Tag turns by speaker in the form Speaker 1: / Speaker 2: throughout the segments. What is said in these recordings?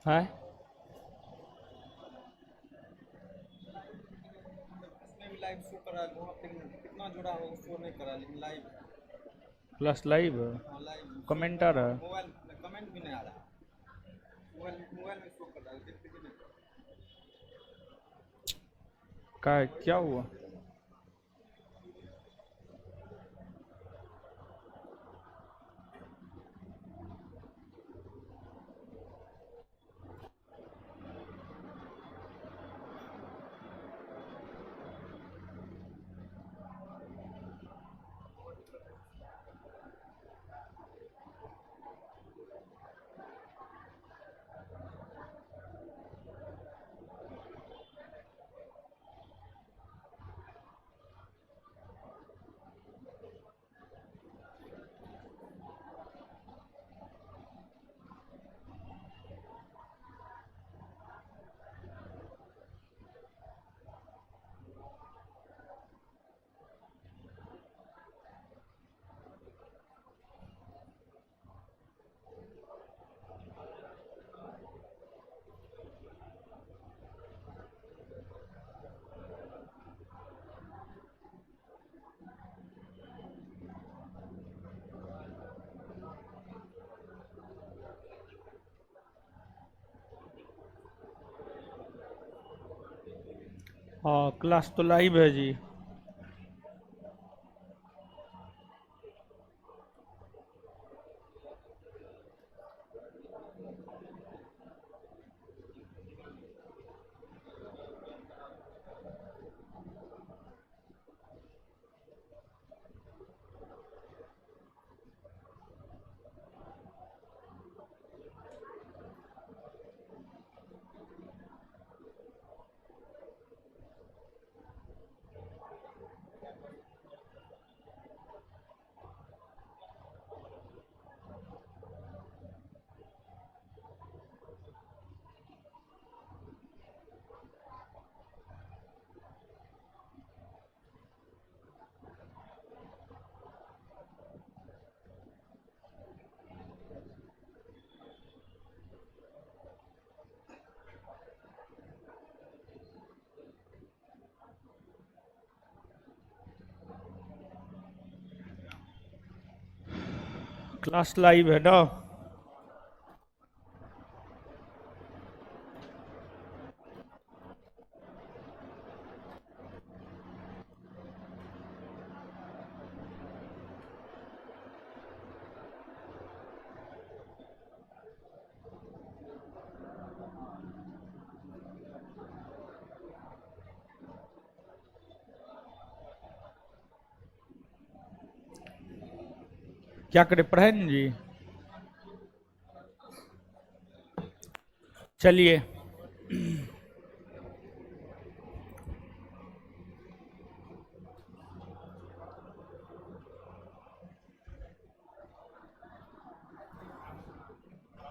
Speaker 1: है।
Speaker 2: इसमें भी लाइव शो करा है वहाँ पे कितना जुड़ा हो शो नहीं करा लेकिन लाइव
Speaker 1: प्लस लाइव
Speaker 2: हाँ लाइव शो
Speaker 1: कमेंट आ
Speaker 2: कर
Speaker 1: रहा है।
Speaker 2: मोबाइल में कमेंट भी नहीं आ रहा मोबाइल मोबाइल में शो कर रहा है देखते कि नहीं
Speaker 1: क्या हुआ? हाँ, क्लास तो लाइव है जी। क्लास लाइव है ना। क्या करे प्रहन जी? चलिए।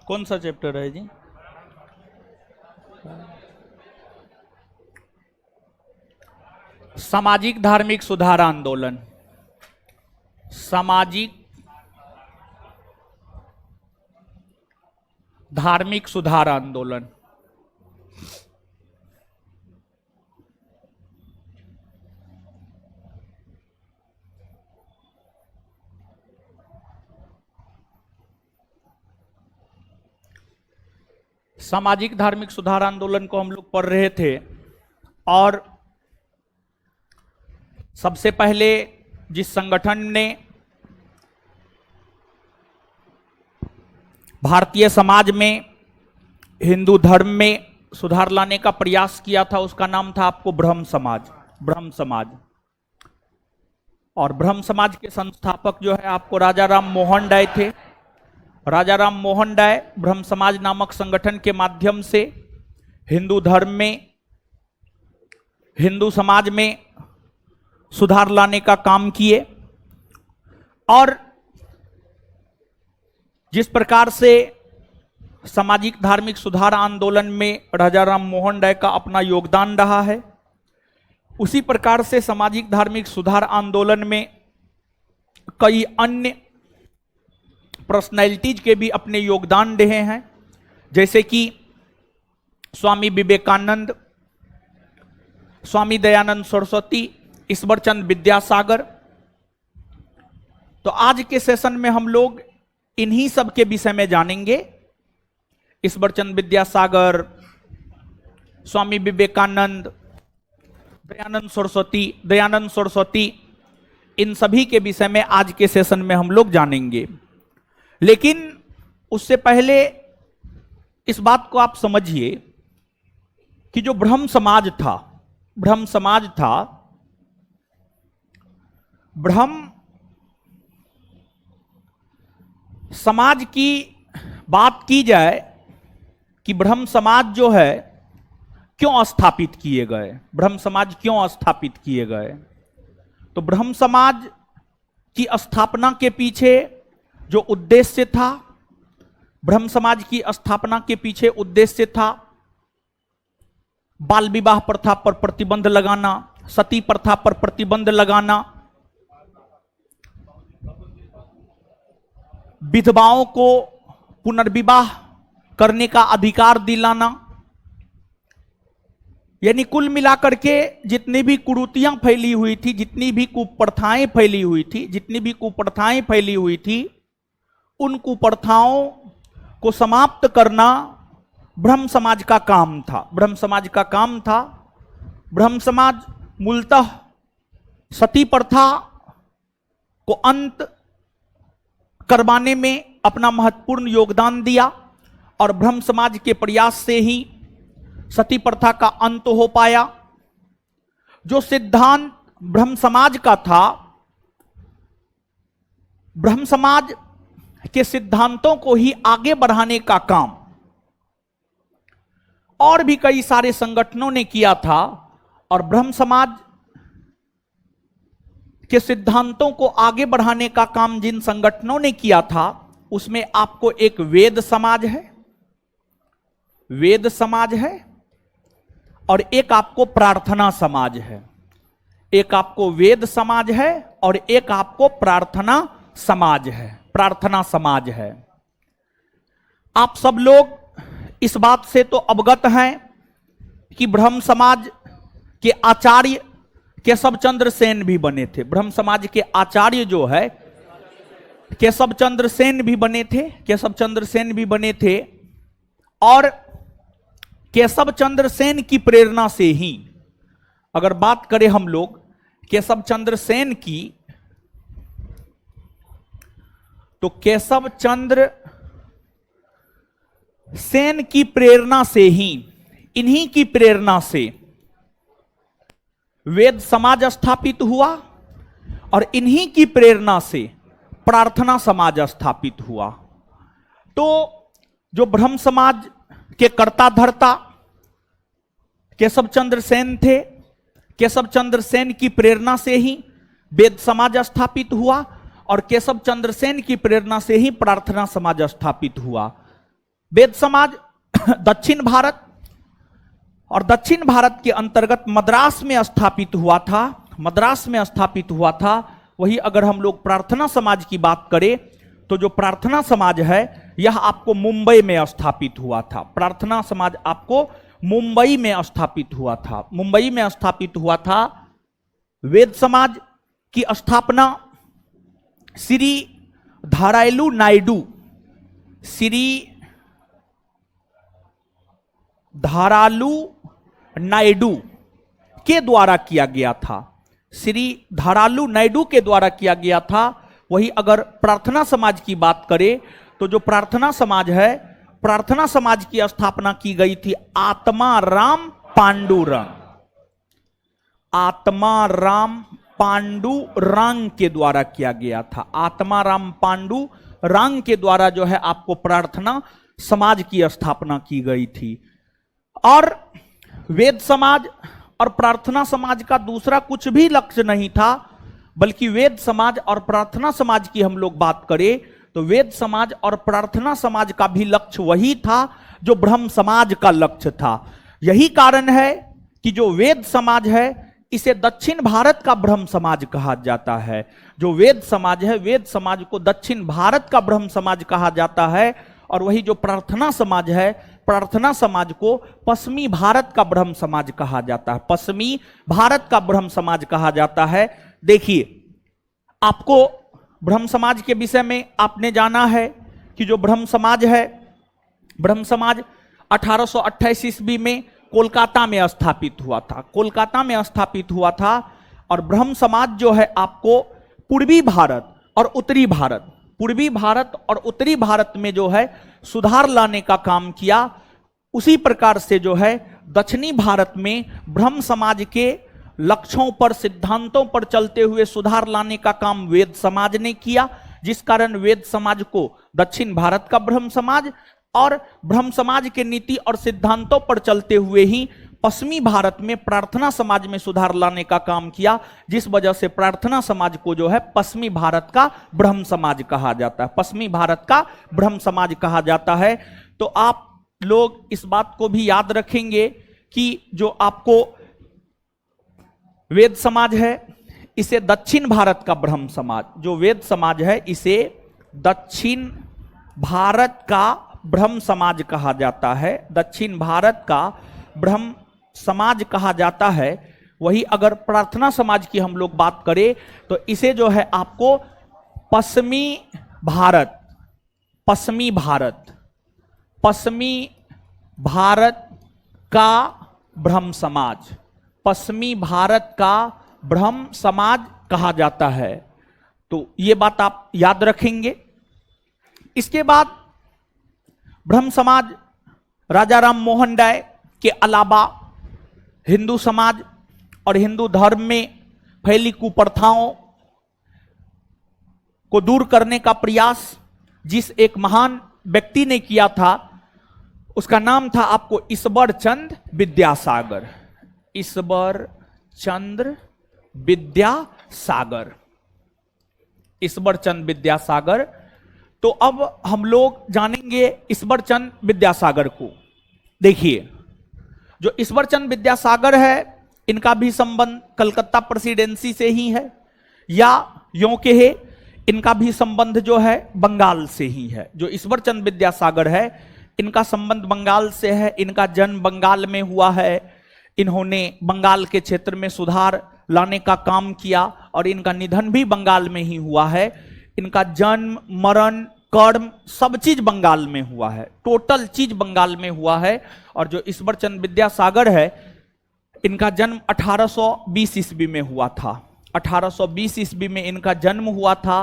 Speaker 1: कौन सा चैप्टर है जी? सामाजिक धार्मिक सुधार आंदोलन। सामाजिक धार्मिक सुधार आंदोलन। सामाजिक धार्मिक सुधार आंदोलन को हम लोग पढ़ रहे थे और सबसे पहले जिस संगठन ने भारतीय समाज में हिंदू धर्म में सुधार लाने का प्रयास किया था उसका नाम था आपको ब्रह्म समाज। ब्रह्म समाज और ब्रह्म समाज के संस्थापक जो है आपको राजा राम मोहन राय थे। राजा राम मोहन राय ब्रह्म समाज नामक संगठन के माध्यम से हिंदू धर्म में हिंदू समाज में सुधार लाने का काम किए और जिस प्रकार से सामाजिक धार्मिक सुधार आंदोलन में राजा राम मोहन राय का अपना योगदान रहा है उसी प्रकार से सामाजिक धार्मिक सुधार आंदोलन में कई अन्य पर्सनैलिटीज के भी अपने योगदान रहे हैं। जैसे कि स्वामी विवेकानंद, स्वामी दयानंद सरस्वती, ईश्वरचंद विद्यासागर। तो आज के सेशन में हम लोग इन्हीं सब के विषय में जानेंगे। ईश्वरचंद विद्यासागर, स्वामी विवेकानंद, दयानंद सरस्वती, इन सभी के विषय में आज के सेशन में हम लोग जानेंगे। लेकिन उससे पहले इस बात को आप समझिए कि जो ब्रह्म समाज था, ब्रह्म समाज की बात की जाए कि ब्रह्म समाज जो है क्यों स्थापित किए गए, ब्रह्म समाज क्यों स्थापित किए गए। तो ब्रह्म समाज की स्थापना के पीछे जो उद्देश्य था, ब्रह्म समाज की स्थापना के पीछे उद्देश्य था बाल विवाह प्रथा पर प्रतिबंध लगाना, सती प्रथा पर प्रतिबंध लगाना, विधवाओं को पुनर्विवाह करने का अधिकार दिलाना। यानी कुल मिलाकर के जितनी भी कुरीतियां फैली हुई थी, जितनी भी कुप्रथाएं फैली हुई थी, उन कुप्रथाओं को समाप्त करना ब्रह्म समाज का काम था। ब्रह्म समाज मूलतः सती प्रथा को अंत करवाने में अपना महत्वपूर्ण योगदान दिया और ब्रह्म समाज के प्रयास से ही सती प्रथा का अंत हो पाया। जो सिद्धांत ब्रह्म समाज का था, ब्रह्म समाज के सिद्धांतों को ही आगे बढ़ाने का काम और भी कई सारे संगठनों ने किया था। और ब्रह्म समाज के सिद्धांतों को आगे बढ़ाने का काम जिन संगठनों ने किया था, उसमें आपको एक वेद समाज है और एक आपको प्रार्थना समाज है। एक आपको वेद समाज है और एक आपको प्रार्थना समाज है। आप सब लोग इस बात से तो अवगत हैं कि ब्रह्म समाज के आचार्य केशव चंद्र सेन भी बने थे। ब्रह्म समाज के आचार्य जो है केशव चंद्र सेन भी बने थे। और केशव चंद्र सेन की प्रेरणा से ही, अगर बात करें हम लोग केशव चंद्र सेन की, तो केशव चंद्र सेन की प्रेरणा से ही, इन्हीं की प्रेरणा से वेद समाज स्थापित हुआ और इन्हीं की प्रेरणा से प्रार्थना समाज स्थापित हुआ। तो जो ब्रह्म समाज के कर्ता धर्ता केशव चंद्र सेन थे, केशव चंद्र सेन की प्रेरणा से ही वेद समाज स्थापित हुआ और केशव चंद्र सेन की प्रेरणा से ही प्रार्थना समाज स्थापित हुआ। वेद समाज दक्षिण भारत और दक्षिण भारत के अंतर्गत मद्रास में स्थापित हुआ था। वही अगर हम लोग प्रार्थना समाज की बात करें तो जो प्रार्थना समाज है यह आपको मुंबई में स्थापित हुआ था। प्रार्थना समाज आपको मुंबई में स्थापित हुआ था। वेद समाज की स्थापना श्री धारायलु नायडू के द्वारा किया गया था। वही अगर प्रार्थना समाज की बात करें तो जो प्रार्थना समाज है, प्रार्थना समाज की स्थापना की गई थी आत्माराम पांडुरंग के द्वारा किया गया था। आत्माराम पांडुरंग के द्वारा जो है आपको प्रार्थना समाज की स्थापना की गई थी। और वेद समाज और प्रार्थना समाज का दूसरा कुछ भी लक्ष्य नहीं था, बल्कि वेद समाज और प्रार्थना समाज की हम लोग बात करें तो वेद समाज और प्रार्थना समाज का भी लक्ष्य वही था जो ब्रह्म समाज का लक्ष्य था। यही कारण है कि जो वेद समाज है इसे दक्षिण भारत का ब्रह्म समाज कहा जाता है। जो वेद समाज है, वेद समाज को दक्षिण भारत का ब्रह्म समाज कहा जाता है। और वही जो प्रार्थना समाज है, प्रार्थना समाज को पश्चिमी भारत का ब्रह्म समाज कहा जाता है। पश्चिमी भारत का ब्रह्म समाज कहा जाता है। देखिए, आपको ब्रह्म समाज के विषय में आपने जाना है कि जो ब्रह्म समाज है, ब्रह्म समाज 1828 ईस्वी में कोलकाता में स्थापित हुआ था। कोलकाता में स्थापित हुआ था और ब्रह्म समाज जो है आपको पूर्वी भारत और उत्तरी भारत, पूर्वी भारत और उत्तरी भारत में जो है सुधार लाने का काम किया। उसी प्रकार से जो है दक्षिणी भारत में ब्रह्म समाज के लक्ष्यों पर, सिद्धांतों पर चलते हुए सुधार लाने का काम वेद समाज ने किया, जिस कारण वेद समाज को दक्षिण भारत का ब्रह्म समाज और ब्रह्म समाज के नीति और सिद्धांतों पर चलते हुए ही पश्चिमी भारत में प्रार्थना समाज में सुधार लाने का काम किया, जिस वजह से प्रार्थना समाज को जो है पश्चिमी भारत का ब्रह्म समाज कहा जाता है। पश्चिमी भारत का ब्रह्म समाज कहा जाता है। तो आप लोग इस बात को भी याद रखेंगे कि जो आपको वेद समाज है, इसे दक्षिण भारत का ब्रह्म समाज, जो वेद समाज है इसे दक्षिण भारत का ब्रह्म समाज कहा जाता है। दक्षिण भारत का ब्रह्म समाज कहा जाता है। वही अगर प्रार्थना समाज की हम लोग बात करें तो इसे जो है आपको पश्चिमी भारत, पश्चिमी भारत, पश्चिमी भारत का ब्रह्म समाज, पश्चिमी भारत का ब्रह्म समाज कहा जाता है। तो ये बात आप याद रखेंगे। इसके बाद ब्रह्म समाज राजा राम मोहन राय के अलावा हिंदू समाज और हिंदू धर्म में फैली कुप्रथाओं को दूर करने का प्रयास जिस एक महान व्यक्ति ने किया था, उसका नाम था आपको ईश्वर चंद्र विद्यासागर। ईश्वर चंद्र विद्यासागर, ईश्वर चंद्र विद्यासागर। तो अब हम लोग जानेंगे ईश्वर चंद्र विद्यासागर को। देखिए, जो ईश्वर चंद्र विद्यासागर है, इनका भी संबंध कलकत्ता प्रेसिडेंसी से ही है, या यों कहे इनका भी संबंध जो है बंगाल से ही है। जो ईश्वर चंद्र विद्यासागर है, इनका संबंध बंगाल से है। इनका जन्म बंगाल में हुआ है। इन्होंने बंगाल के क्षेत्र में सुधार लाने का काम किया और इनका निधन भी बंगाल में ही हुआ है। इनका जन्म, मरण, कर्म सब चीज बंगाल में हुआ है। टोटल चीज बंगाल में हुआ है। और जो ईश्वर चंद्र विद्यासागर है, इनका जन्म 1820 ईस्वी में हुआ था। 1820 ईस्वी में इनका जन्म हुआ था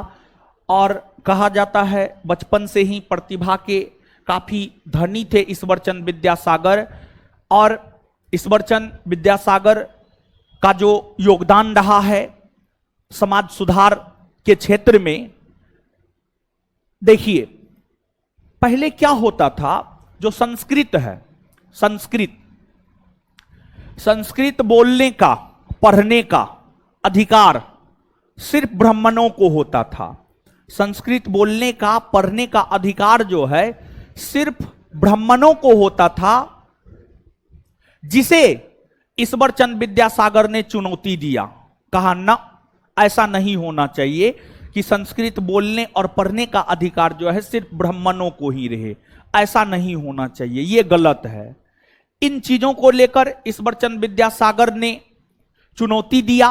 Speaker 1: और कहा जाता है बचपन से ही प्रतिभा के काफी धनी थे ईश्वर चंद्र विद्यासागर। और ईश्वर चंद्र विद्यासागर का जो योगदान रहा है समाज सुधार के क्षेत्र में, देखिए पहले क्या होता था, जो संस्कृत है, संस्कृत बोलने का, पढ़ने का अधिकार सिर्फ ब्राह्मणों को होता था। संस्कृत बोलने का, पढ़ने का अधिकार जो है सिर्फ ब्राह्मणों को होता था, जिसे ईश्वर चंद्र विद्यासागर ने चुनौती दिया। कहा ना, ऐसा नहीं होना चाहिए कि संस्कृत बोलने और पढ़ने का अधिकार जो है सिर्फ ब्राह्मणों को ही रहे। ऐसा नहीं होना चाहिए, ये गलत है। इन चीजों को लेकर ईश्वर चंद्र विद्यासागर ने चुनौती दिया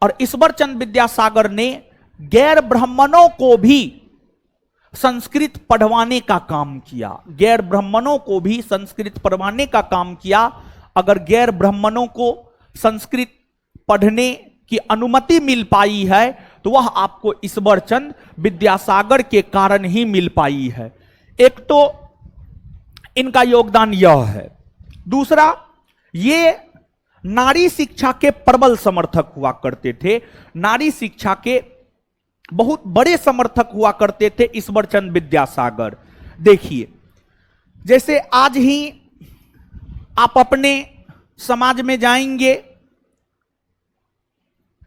Speaker 1: और ईश्वर चंद्र विद्यासागर ने गैर ब्राह्मणों को भी संस्कृत पढ़वाने का काम किया। गैर ब्राह्मणों को भी संस्कृत पढ़वाने का काम किया। अगर गैर ब्राह्मणों को संस्कृत पढ़ने की अनुमति मिल पाई है तो वह आपको ईश्वर चंद्र विद्यासागर के कारण ही मिल पाई है। एक तो इनका योगदान यह है। दूसरा, ये नारी शिक्षा के प्रबल समर्थक हुआ करते थे। नारी शिक्षा के बहुत बड़े समर्थक हुआ करते थे ईश्वर चंद्र विद्यासागर। देखिए, जैसे आज ही आप अपने समाज में जाएंगे,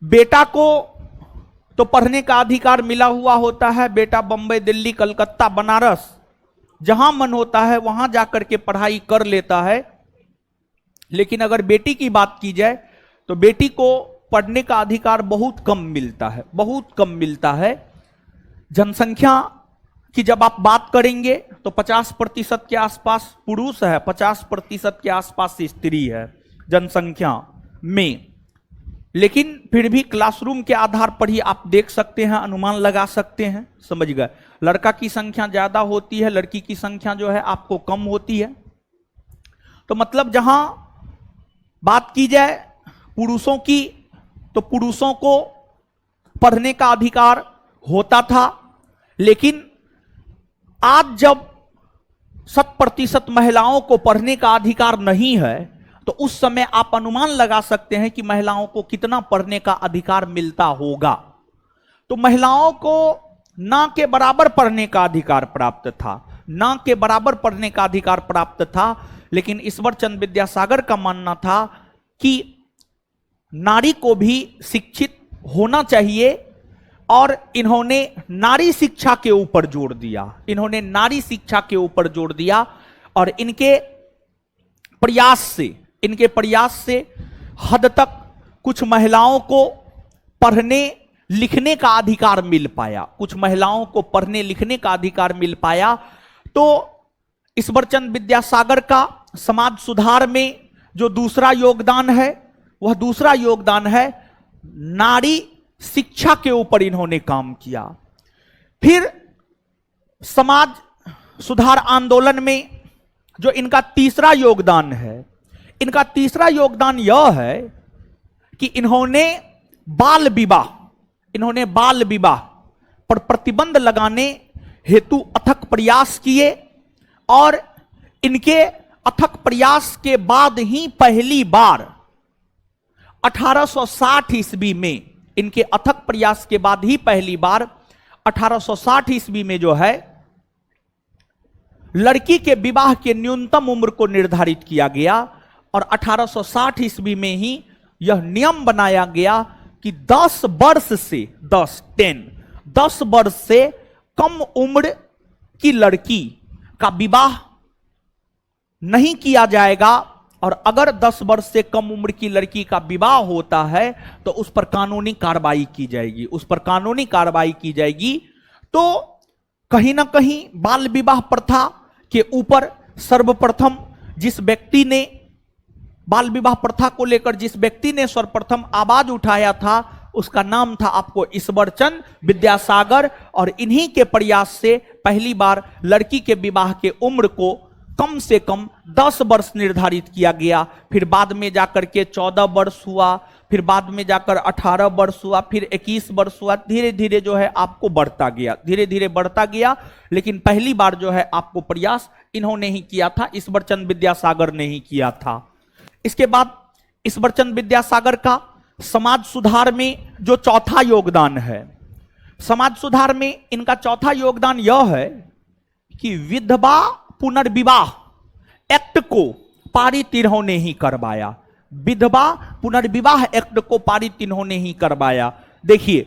Speaker 1: बेटा को तो पढ़ने का अधिकार मिला हुआ होता है। बेटा बंबई, दिल्ली, कलकत्ता, बनारस, जहां मन होता है वहां जाकर के पढ़ाई कर लेता है। लेकिन अगर बेटी की बात की जाए तो बेटी को पढ़ने का अधिकार बहुत कम मिलता है, बहुत कम मिलता है। जनसंख्या कि जब आप बात करेंगे तो 50% के आसपास पुरुष है, 50% के आसपास स्त्री है जनसंख्या में। लेकिन फिर भी क्लासरूम के आधार पर ही आप देख सकते हैं, अनुमान लगा सकते हैं, समझ गए। लड़का की संख्या ज्यादा होती है, लड़की की संख्या जो है आपको कम होती है। तो मतलब जहां बात की जाए पुरुषों की, तो पुरुषों को पढ़ने का अधिकार होता था, लेकिन आज जब 100% महिलाओं को पढ़ने का अधिकार नहीं है, तो उस समय आप अनुमान लगा सकते हैं कि महिलाओं को कितना पढ़ने का अधिकार मिलता होगा। तो महिलाओं को ना के बराबर पढ़ने का अधिकार प्राप्त था, ना के बराबर पढ़ने का अधिकार प्राप्त था। लेकिन ईश्वर चंद्र विद्यासागर का मानना था कि नारी को भी शिक्षित होना चाहिए, और इन्होंने नारी शिक्षा के ऊपर जोर दिया, इन्होंने नारी शिक्षा के ऊपर जोर दिया। और इनके प्रयास से हद तक कुछ महिलाओं को पढ़ने लिखने का अधिकार मिल पाया, कुछ महिलाओं को पढ़ने लिखने का अधिकार मिल पाया। तो ईश्वरचंद विद्यासागर का समाज सुधार में जो दूसरा योगदान है, वह दूसरा योगदान है नारी शिक्षा के ऊपर इन्होंने काम किया। फिर समाज सुधार आंदोलन में जो इनका तीसरा योगदान है, इनका तीसरा योगदान यह है कि इन्होंने बाल विवाह पर प्रतिबंध लगाने हेतु अथक प्रयास किए। और इनके अथक प्रयास के बाद ही पहली बार 1860 ईस्वी में, इनके अथक प्रयास के बाद ही पहली बार 1860 ईस्वी में जो है लड़की के विवाह के न्यूनतम उम्र को निर्धारित किया गया। और 1860 ईस्वी में ही यह नियम बनाया गया कि 10 वर्ष से कम उम्र की लड़की का विवाह नहीं किया जाएगा। और अगर 10 वर्ष से कम उम्र की लड़की का विवाह होता है तो उस पर कानूनी कार्रवाई की जाएगी, उस पर कानूनी कार्रवाई की जाएगी। तो कहीं ना कहीं बाल विवाह प्रथा के ऊपर सर्वप्रथम जिस व्यक्ति ने बाल विवाह प्रथा को लेकर जिस व्यक्ति ने सर्वप्रथम आवाज उठाया था, उसका नाम था आपको ईश्वरचंद विद्यासागर। और इन्हीं के प्रयास से पहली बार लड़की के विवाह के उम्र को कम से कम 10 वर्ष निर्धारित किया गया। फिर बाद में जाकर के 14 वर्ष हुआ, फिर बाद में जाकर 18 वर्ष हुआ, फिर 21 वर्ष हुआ। धीरे धीरे जो है आपको बढ़ता गया, धीरे धीरे बढ़ता गया। लेकिन पहली बार जो है आपको प्रयास इन्होंने ही किया था, ईश्वरचंद विद्यासागर ने ही किया था। इसके बाद ईश्वरचंद विद्यासागर का समाज सुधार में जो चौथा योगदान है, समाज सुधार में इनका चौथा योगदान यह है कि विधवा पुनर्विवाह एक्ट को पारित इन्होंने ही करवाया। विधवा पुनर्विवाह एक्ट को पारित इन्होंने ही करवाया। देखिए,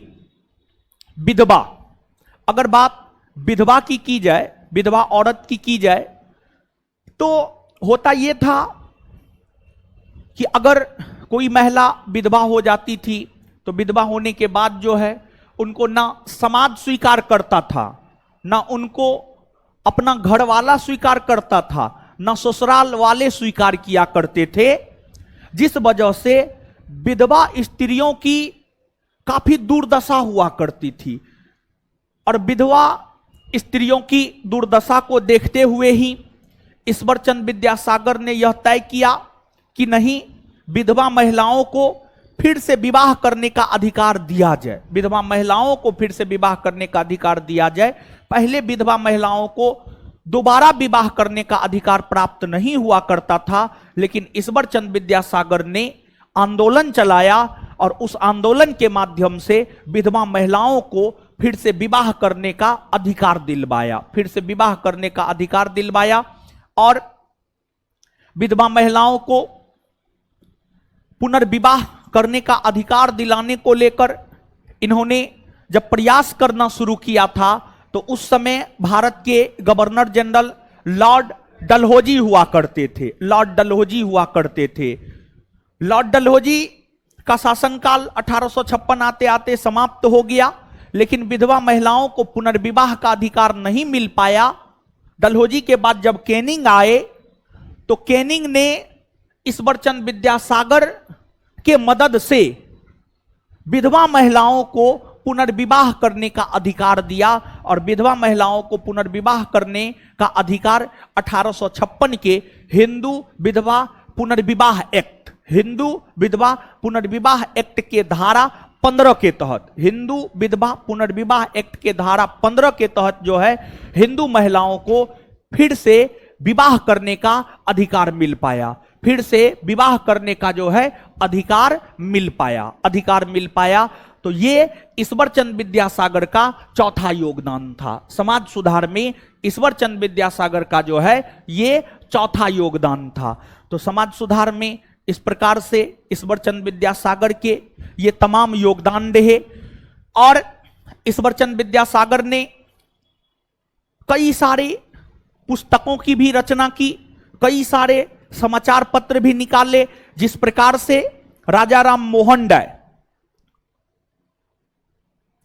Speaker 1: विधवा, अगर बात विधवा की जाए, विधवा औरत की जाए, तो होता यह था कि अगर कोई महिला विधवा हो जाती थी तो विधवा होने के बाद जो है उनको ना समाज स्वीकार करता था, ना उनको अपना घर वाला स्वीकार करता था, ना ससुराल वाले स्वीकार किया करते थे। जिस वजह से विधवा स्त्रियों की काफी दुर्दशा हुआ करती थी। और विधवा स्त्रियों की दुर्दशा को देखते हुए ही ईश्वरचंद विद्यासागर ने यह तय किया कि नहीं, विधवा महिलाओं को फिर से विवाह करने का अधिकार दिया जाए, विधवा महिलाओं को फिर से विवाह करने का अधिकार दिया जाए। पहले विधवा महिलाओं को दोबारा विवाह करने का अधिकार प्राप्त नहीं हुआ करता था, लेकिन ईश्वरचंद विद्यासागर ने आंदोलन चलाया और उस आंदोलन के माध्यम से विधवा महिलाओं को फिर से विवाह करने का अधिकार दिलवाया, फिर से विवाह करने का अधिकार दिलवाया। और विधवा महिलाओं को पुनर्विवाह करने का अधिकार दिलाने को लेकर इन्होंने जब प्रयास करना शुरू किया था, तो उस समय भारत के गवर्नर जनरल लॉर्ड डलहौजी हुआ करते थे, लॉर्ड डलहौजी हुआ करते थे। लॉर्ड डलहौजी का शासनकाल 1856 आते आते समाप्त हो गया, लेकिन विधवा महिलाओं को पुनर्विवाह का अधिकार नहीं मिल पाया। डलहौजी के बाद जब कैनिंग आए तो कैनिंग ने ईश्वरचंद विद्यासागर के मदद से विधवा महिलाओं को पुनर्विवाह करने का अधिकार दिया और विधवा महिलाओं को पुनर्विवाह करने का अधिकार 1856 के हिंदू विधवा पुनर्विवाह एक्ट, हिंदू विधवा पुनर्विवाह एक्ट के धारा 15 के तहत, हिंदू विधवा पुनर्विवाह एक्ट के धारा 15 के तहत जो है हिंदू महिलाओं को फिर से विवाह करने का अधिकार मिल पाया, फिर से विवाह करने का जो है अधिकार मिल पाया। तो ये ईश्वरचंद विद्यासागर का चौथा योगदान था। समाज सुधार में ईश्वरचंद विद्यासागर का जो है ये चौथा योगदान था। तो समाज सुधार में इस प्रकार से ईश्वरचंद विद्यासागर के ये तमाम योगदान रहे। और ईश्वरचंद विद्यासागर ने कई सारे पुस्तकों की भी रचना की, कई सारे समाचार पत्र भी निकाले। जिस प्रकार से राजा राम मोहन राय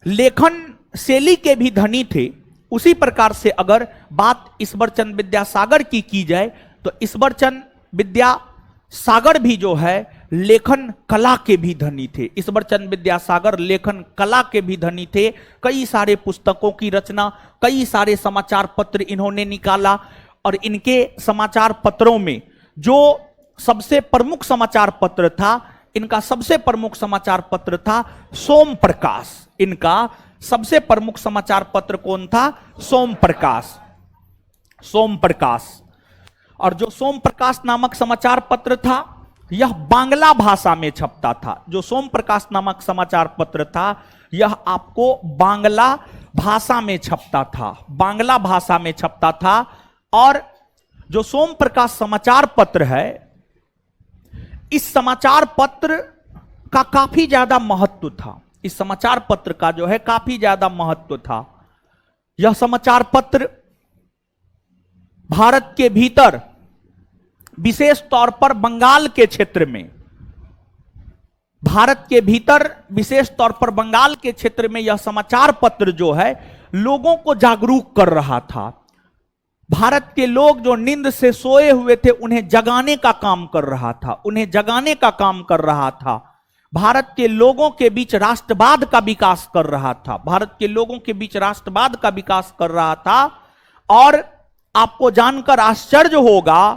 Speaker 1: लेखन शैली के भी धनी थे, उसी प्रकार से अगर बात ईश्वरचंद विद्यासागर की जाए तो ईश्वरचंद विद्यासागर भी जो है लेखन कला के भी धनी थे। ईश्वरचंद विद्यासागर लेखन कला के भी धनी थे। कई सारे पुस्तकों की रचना, कई सारे समाचार पत्र इन्होंने निकाला। और इनके समाचार पत्रों में जो सबसे प्रमुख समाचार पत्र था, इनका सबसे प्रमुख समाचार पत्र था सोम प्रकाश। इनका सबसे प्रमुख समाचार पत्र कौन था? सोम प्रकाश। सोम प्रकाश। और जो सोम प्रकाश नामक समाचार पत्र था यह बांग्ला भाषा में छपता था। जो सोम प्रकाश नामक समाचार पत्र था यह आपको बांग्ला भाषा में छपता था, बांग्ला भाषा में छपता था। और जो सोम प्रकाश समाचार पत्र है, इस समाचार पत्र का काफी ज्यादा महत्व था। इस समाचार पत्र का जो है काफी ज्यादा महत्व था। यह समाचार पत्र भारत के भीतर विशेष तौर पर बंगाल के क्षेत्र में, भारत के भीतर विशेष तौर पर बंगाल के क्षेत्र में यह समाचार पत्र जो है लोगों को जागरूक कर रहा था। भारत के लोग जो नींद से सोए हुए थे उन्हें जगाने का काम कर रहा था, उन्हें जगाने का काम कर रहा था। भारत के लोगों के बीच राष्ट्रवाद का विकास कर रहा था, भारत के लोगों के बीच राष्ट्रवाद का विकास कर रहा था। और आपको जानकर आश्चर्य होगा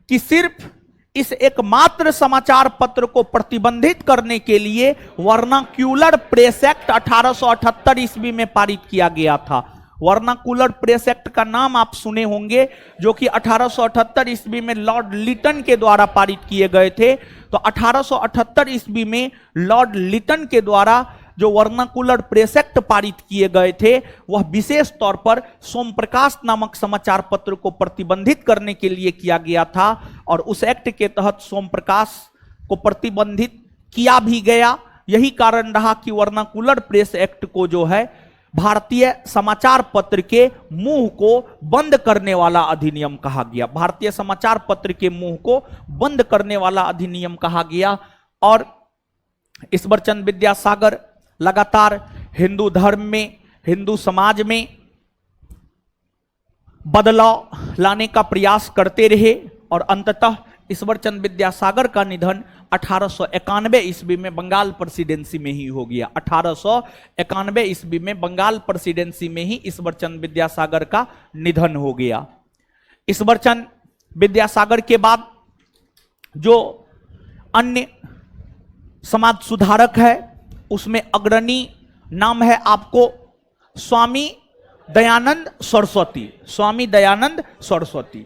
Speaker 1: कि सिर्फ इस एकमात्र समाचार पत्र को प्रतिबंधित करने के लिए वर्नाक्यूलर प्रेस एक्ट 1878 ईस्वी में पारित किया गया था। वर्नाकुलर प्रेस एक्ट का नाम आप सुने होंगे, जो कि 1878 ईस्वी में लॉर्ड लिटन के द्वारा पारित किए गए थे। तो 1878 ईस्वी में लॉर्ड लिटन के द्वारा जो वर्नाकुलर प्रेस एक्ट पारित किए गए थे वह विशेष तौर पर सोम प्रकाश नामक समाचार पत्र को प्रतिबंधित करने के लिए किया गया था। और उस एक्ट के तहत सोम प्रकाश को प्रतिबंधित किया भी गया। यही कारण रहा कि वर्नाकुलर प्रेस एक्ट को जो है भारतीय समाचार पत्र के मुंह को बंद करने वाला अधिनियम कहा गया। भारतीय समाचार पत्र के मुंह को बंद करने वाला अधिनियम कहा गया। और ईश्वरचंद विद्यासागर लगातार हिंदू धर्म में, हिंदू समाज में बदलाव लाने का प्रयास करते रहे। और अंततः ईश्वरचंद विद्यासागर का निधन 1891 ईस्वी में बंगाल प्रेसिडेंसी में ही हो गया। 1891 ईस्वी में बंगाल प्रेसिडेंसी में ही ईश्वरचंद विद्यासागर का निधन हो गया। ईश्वरचंद विद्यासागर के बाद जो अन्य समाज सुधारक है उसमें अग्रणी नाम है आपको स्वामी दयानंद सरस्वती। स्वामी दयानंद सरस्वती।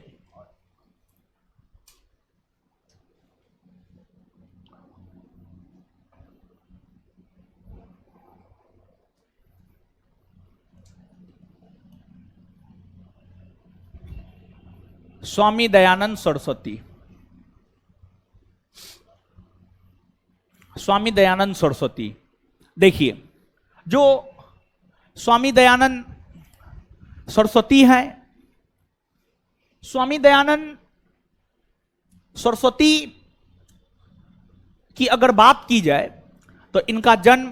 Speaker 1: स्वामी दयानंद सरस्वती। स्वामी दयानंद सरस्वती, देखिए जो स्वामी दयानंद सरस्वती हैं, स्वामी दयानंद सरस्वती की अगर बात की जाए तो इनका जन्म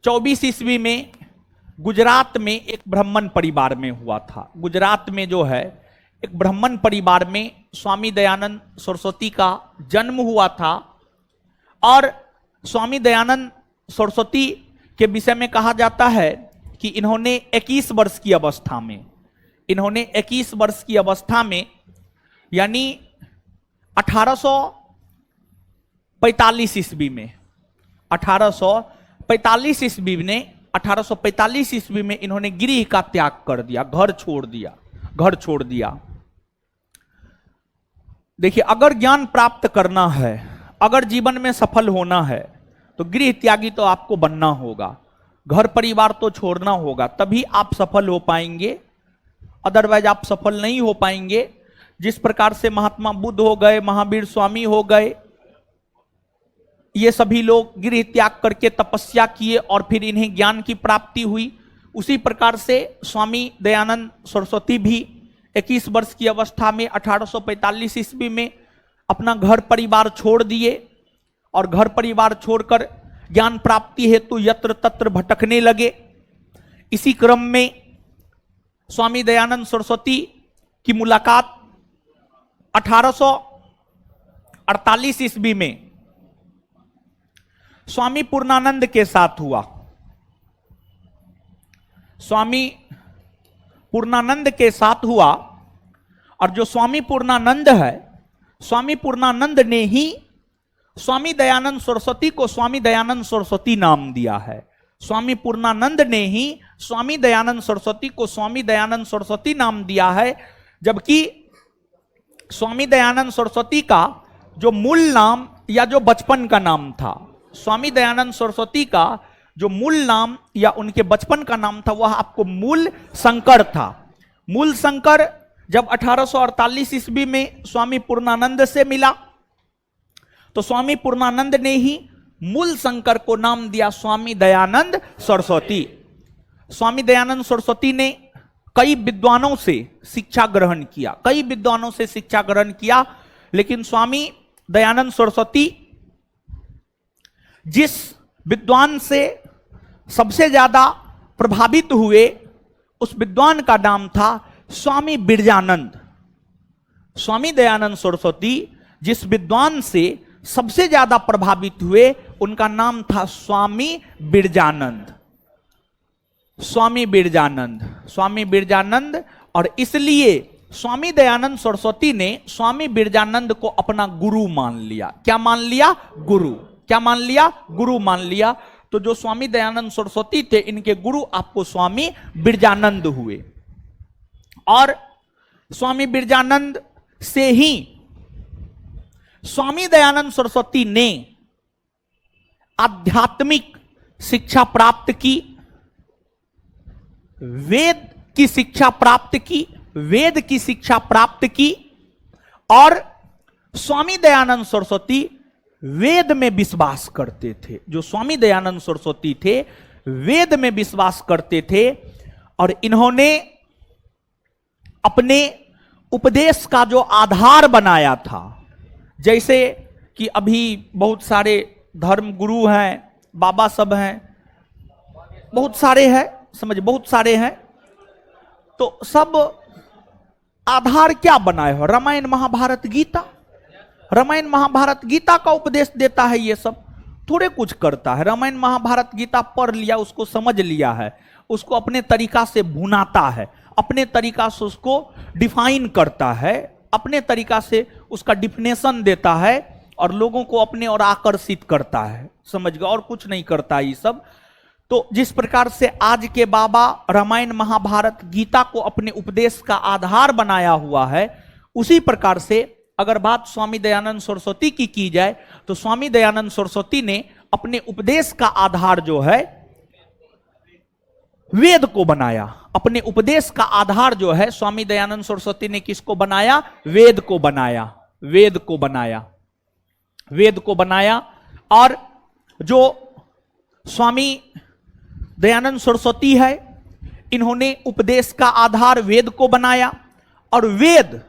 Speaker 1: 24 ईस्वी में गुजरात में एक ब्राह्मण परिवार में हुआ था। गुजरात में जो है एक ब्राह्मण परिवार में स्वामी दयानंद सरस्वती का जन्म हुआ था। और स्वामी दयानंद सरस्वती के विषय में कहा जाता है कि इन्होंने 21 वर्ष की अवस्था में यानी 1845 ईस्वी में 1845 ईस्वी में इन्होंने गृह का त्याग कर दिया, घर छोड़ दिया। देखिए, अगर ज्ञान प्राप्त करना है, अगर जीवन में सफल होना है तो गृह त्यागी तो आपको बनना होगा, घर परिवार तो छोड़ना होगा, तभी आप सफल हो पाएंगे। अदरवाइज आप सफल नहीं हो पाएंगे। जिस प्रकार से महात्मा बुद्ध हो गए, महावीर स्वामी हो गए, ये सभी लोग गृह त्याग करके तपस्या किए और फिर इन्हें ज्ञान की प्राप्ति हुई, उसी प्रकार से स्वामी दयानंद सरस्वती भी 21 वर्ष की अवस्था में 1845 ईस्वी में अपना घर परिवार छोड़ दिए और घर परिवार छोड़कर ज्ञान प्राप्ति हेतु यत्र तत्र भटकने लगे। इसी क्रम में स्वामी दयानंद सरस्वती की मुलाकात 1848 ईस्वी में स्वामी पूर्णानंद के साथ हुआ। स्वामी पूर्णानंद के साथ हुआ और जो स्वामी पूर्णानंद है, स्वामी पूर्णानंद ने ही स्वामी दयानंद सरस्वती को स्वामी दयानंद सरस्वती नाम दिया है। स्वामी पूर्णानंद ने ही स्वामी दयानंद सरस्वती को स्वामी दयानंद सरस्वती नाम दिया है, जबकि स्वामी दयानंद सरस्वती का जो मूल नाम या जो बचपन का नाम था, स्वामी दयानंद सरस्वती का जो मूल नाम या उनके बचपन का नाम था, वह आपको मूल शंकर था। मूल शंकर जब 1848 ईस्वी में स्वामी पूर्णानंद से मिला तो स्वामी पूर्णानंद ने ही मूल शंकर को नाम दिया स्वामी दयानंद सरस्वती। स्वामी दयानंद सरस्वती ने कई विद्वानों से शिक्षा ग्रहण किया, लेकिन स्वामी दयानंद सरस्वती जिस विद्वान से सबसे ज्यादा प्रभावित हुए, उस विद्वान का नाम था स्वामी बिरजानंद। स्वामी दयानंद सरस्वती जिस विद्वान से सबसे ज्यादा प्रभावित हुए, उनका नाम था स्वामी बिरजानंद। स्वामी बिरजानंद और इसलिए स्वामी दयानंद सरस्वती ने स्वामी बिरजानंद को अपना गुरु मान लिया। क्या मान लिया? गुरु मान लिया। तो जो स्वामी दयानंद सरस्वती थे, इनके गुरु आपको स्वामी बिरजानंद हुए। और स्वामी बिरजानंद से ही स्वामी दयानंद सरस्वती ने आध्यात्मिक शिक्षा प्राप्त की, वेद की शिक्षा प्राप्त की और स्वामी दयानंद सरस्वती वेद में विश्वास करते थे। जो स्वामी दयानंद सरस्वती थे, वेद में विश्वास करते थे और इन्होंने अपने उपदेश का जो आधार बनाया था, जैसे कि अभी बहुत सारे धर्म गुरु हैं, बाबा सब हैं, बहुत सारे हैं, तो सब आधार क्या बनाए हो? रामायण महाभारत गीता का उपदेश देता है। ये सब थोड़े कुछ करता है। रामायण महाभारत गीता पढ़ लिया, उसको समझ लिया है, उसको अपने तरीका से भुनाता है, अपने तरीका से उसको डिफाइन करता है, अपने तरीका से उसका डिफिनेशन देता है और लोगों को अपने और आकर्षित करता है। समझ गए? और कुछ नहीं करता ये सब। तो जिस प्रकार से आज के बाबा रामायण महाभारत गीता को अपने उपदेश का आधार बनाया हुआ है, उसी प्रकार से अगर बात स्वामी दयानंद सरस्वती की जाए तो स्वामी दयानंद सरस्वती ने अपने उपदेश का आधार जो है वेद को बनाया। अपने उपदेश का आधार जो है स्वामी दयानंद सरस्वती ने किसको बनाया? वेद को बनाया। और जो स्वामी दयानंद सरस्वती है, इन्होंने उपदेश का आधार वेद को बनाया। और वेद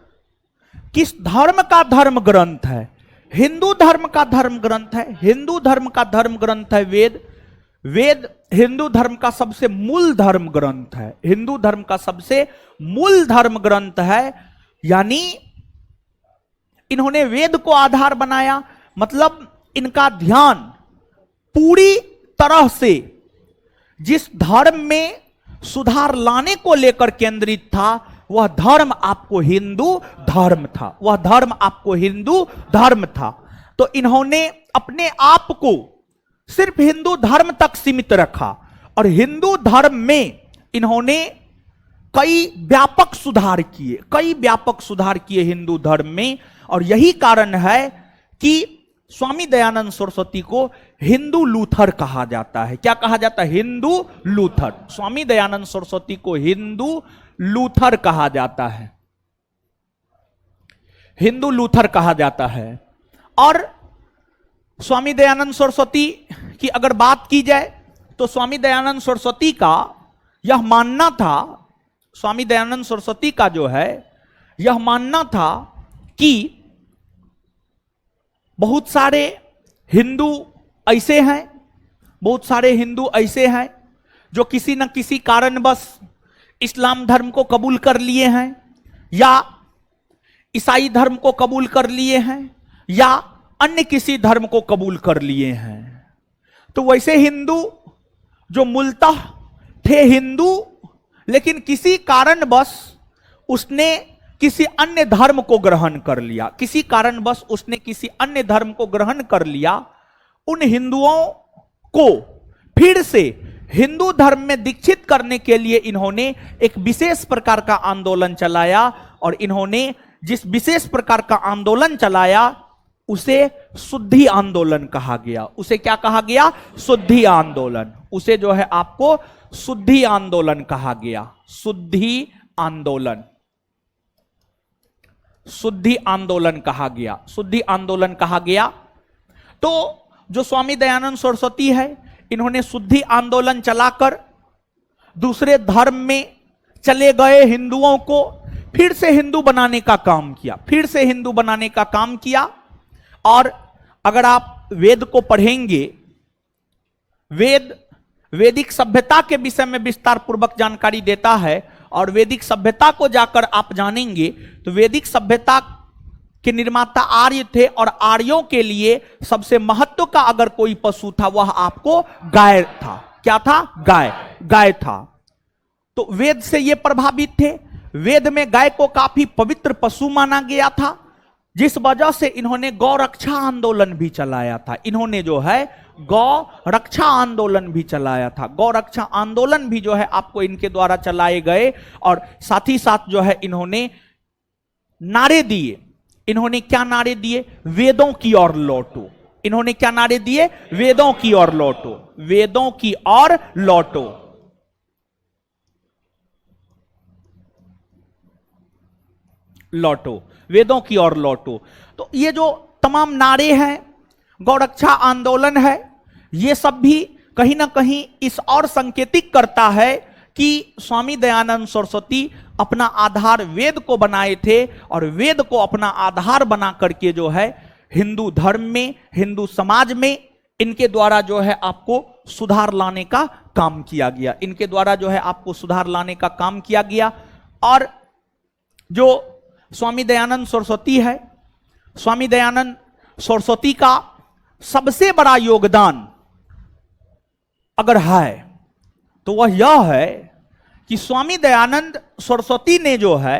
Speaker 1: किस धर्म का धर्म ग्रंथ है? हिंदू धर्म का धर्म ग्रंथ है। वेद। वेद हिंदू धर्म का सबसे मूल धर्म ग्रंथ है, हिंदू धर्म का सबसे मूल धर्म ग्रंथ है। यानी इन्होंने वेद को आधार बनाया, मतलब इनका ध्यान पूरी तरह से जिस धर्म में सुधार लाने को लेकर केंद्रित था, वह धर्म आपको हिंदू धर्म था, वह धर्म आपको हिंदू धर्म था। तो इन्होंने अपने आप को सिर्फ हिंदू धर्म तक सीमित रखा और हिंदू धर्म में इन्होंने कई व्यापक सुधार किए, कई व्यापक सुधार किए हिंदू धर्म में। और यही कारण है कि स्वामी दयानंद सरस्वती को हिंदू लूथर कहा जाता है। क्या कहा जाता है? हिंदू लूथर। स्वामी दयानंद सरस्वती को हिंदू लूथर कहा जाता है, हिंदू लूथर कहा जाता है। और स्वामी दयानंद सरस्वती की अगर बात की जाए तो स्वामी दयानंद सरस्वती का यह मानना था, स्वामी दयानंद सरस्वती का जो है यह मानना था कि बहुत सारे हिंदू ऐसे हैं, बहुत सारे हिंदू ऐसे हैं जो किसी न किसी कारणवश इस्लाम धर्म को कबूल कर लिए हैं या ईसाई धर्म को कबूल कर लिए हैं या अन्य किसी धर्म को कबूल कर लिए हैं। तो वैसे हिंदू जो मूलतः थे हिंदू, लेकिन किसी कारणवश उसने किसी अन्य धर्म को ग्रहण कर लिया, किसी कारणवश उसने किसी अन्य धर्म को ग्रहण कर लिया। उन हिंदुओं को फिर से हिंदू धर्म में दीक्षित करने के लिए इन्होंने एक विशेष प्रकार का आंदोलन चलाया और इन्होंने जिस विशेष प्रकार का आंदोलन चलाया उसे शुद्धि आंदोलन कहा गया। उसे क्या कहा गया? शुद्धि आंदोलन। उसे जो है आपको शुद्धि आंदोलन कहा गया, शुद्धि आंदोलन, शुद्धि आंदोलन कहा गया, शुद्धि आंदोलन कहा गया। तो जो स्वामी दयानंद सरस्वती है, इन्होंने शुद्धि आंदोलन चलाकर दूसरे धर्म में चले गए हिंदुओं को फिर से हिंदू बनाने का काम किया, फिर से हिंदू बनाने का काम किया। और अगर आप वेद को पढ़ेंगे, वैदिक सभ्यता के विषय में विस्तार पूर्वक जानकारी देता है और वैदिक सभ्यता को जाकर आप जानेंगे तो वैदिक सभ्यता के निर्माता आर्य थे और आर्यों के लिए सबसे महत्व का अगर कोई पशु था वह आपको गाय था। क्या था? गाय, गाय था। तो वेद से ये प्रभावित थे। वेद में गाय को काफी पवित्र पशु माना गया था, जिस वजह से इन्होंने गौ रक्षा आंदोलन भी चलाया था। इन्होंने जो है गौ रक्षा आंदोलन भी चलाया था। गौ रक्षा आंदोलन भी जो है आपको इनके द्वारा चलाए गए और साथ ही साथ जो है इन्होंने नारे दिए। इन्होंने क्या नारे दिए? वेदों की ओर लौटो। इन्होंने क्या नारे दिए? वेदों की ओर लौटो, वेदों की ओर लौटो। लौटो, वेदों की ओर लौटो। तो ये जो तमाम नारे हैं, गौरक्षा आंदोलन है, ये सब भी कहीं ना कहीं इस और संकेतिक करता है कि स्वामी दयानंद सरस्वती अपना आधार वेद को बनाए थे और वेद को अपना आधार बना करके जो है हिंदू धर्म में, हिंदू समाज में इनके द्वारा जो है आपको सुधार लाने का काम किया गया। इनके द्वारा जो है आपको सुधार लाने का काम किया गया। और जो स्वामी दयानंद सरस्वती है, स्वामी दयानंद सरस्वती का सबसे बड़ा योगदान अगर है तो वह यह है कि स्वामी दयानंद सरस्वती ने जो है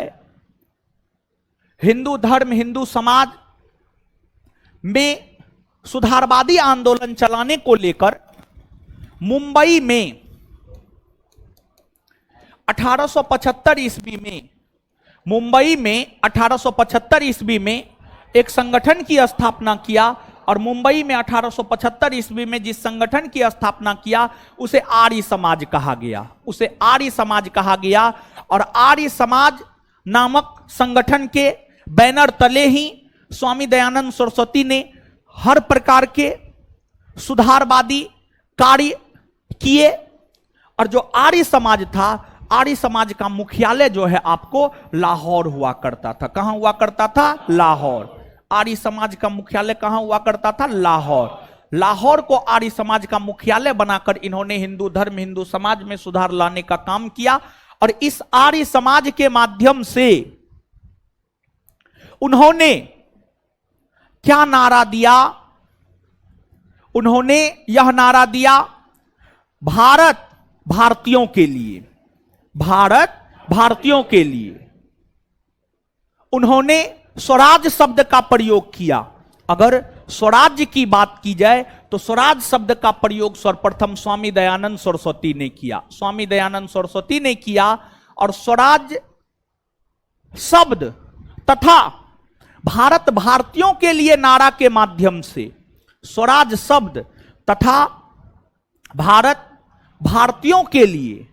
Speaker 1: हिंदू धर्म, हिंदू समाज में सुधारवादी आंदोलन चलाने को लेकर मुंबई में 1875 ईस्वी में, मुंबई में 1875 ईस्वी में एक संगठन की स्थापना किया। और मुंबई में 1875 ईस्वी में जिस संगठन की स्थापना किया उसे आर्य समाज कहा गया, उसे आर्य समाज कहा गया। और आर्य समाज नामक संगठन के बैनर तले ही स्वामी दयानंद सरस्वती ने हर प्रकार के सुधारवादी कार्य किए। और जो आर्य समाज था, आर्य समाज का मुख्यालय जो है आपको लाहौर हुआ करता था। कहां हुआ करता था? लाहौर। आर्य समाज का मुख्यालय कहां हुआ करता था? लाहौर। लाहौर को आर्य समाज का मुख्यालय बनाकर इन्होंने हिंदू धर्म, हिंदू समाज में सुधार लाने का काम किया। और इस आर्य समाज के माध्यम से उन्होंने क्या नारा दिया? उन्होंने यह नारा दिया, भारत भारतीयों के लिए, भारत भारतीयों के लिए। उन्होंने स्वराज शब्द का प्रयोग किया। अगर स्वराज्य की बात की जाए तो स्वराज शब्द का प्रयोग सर्वप्रथम स्वामी दयानंद सरस्वती ने किया, स्वामी दयानंद सरस्वती ने किया। और स्वराज शब्द तथा भारत भारतीयों के लिए नारा के माध्यम से, स्वराज शब्द तथा भारत भारतीयों के लिए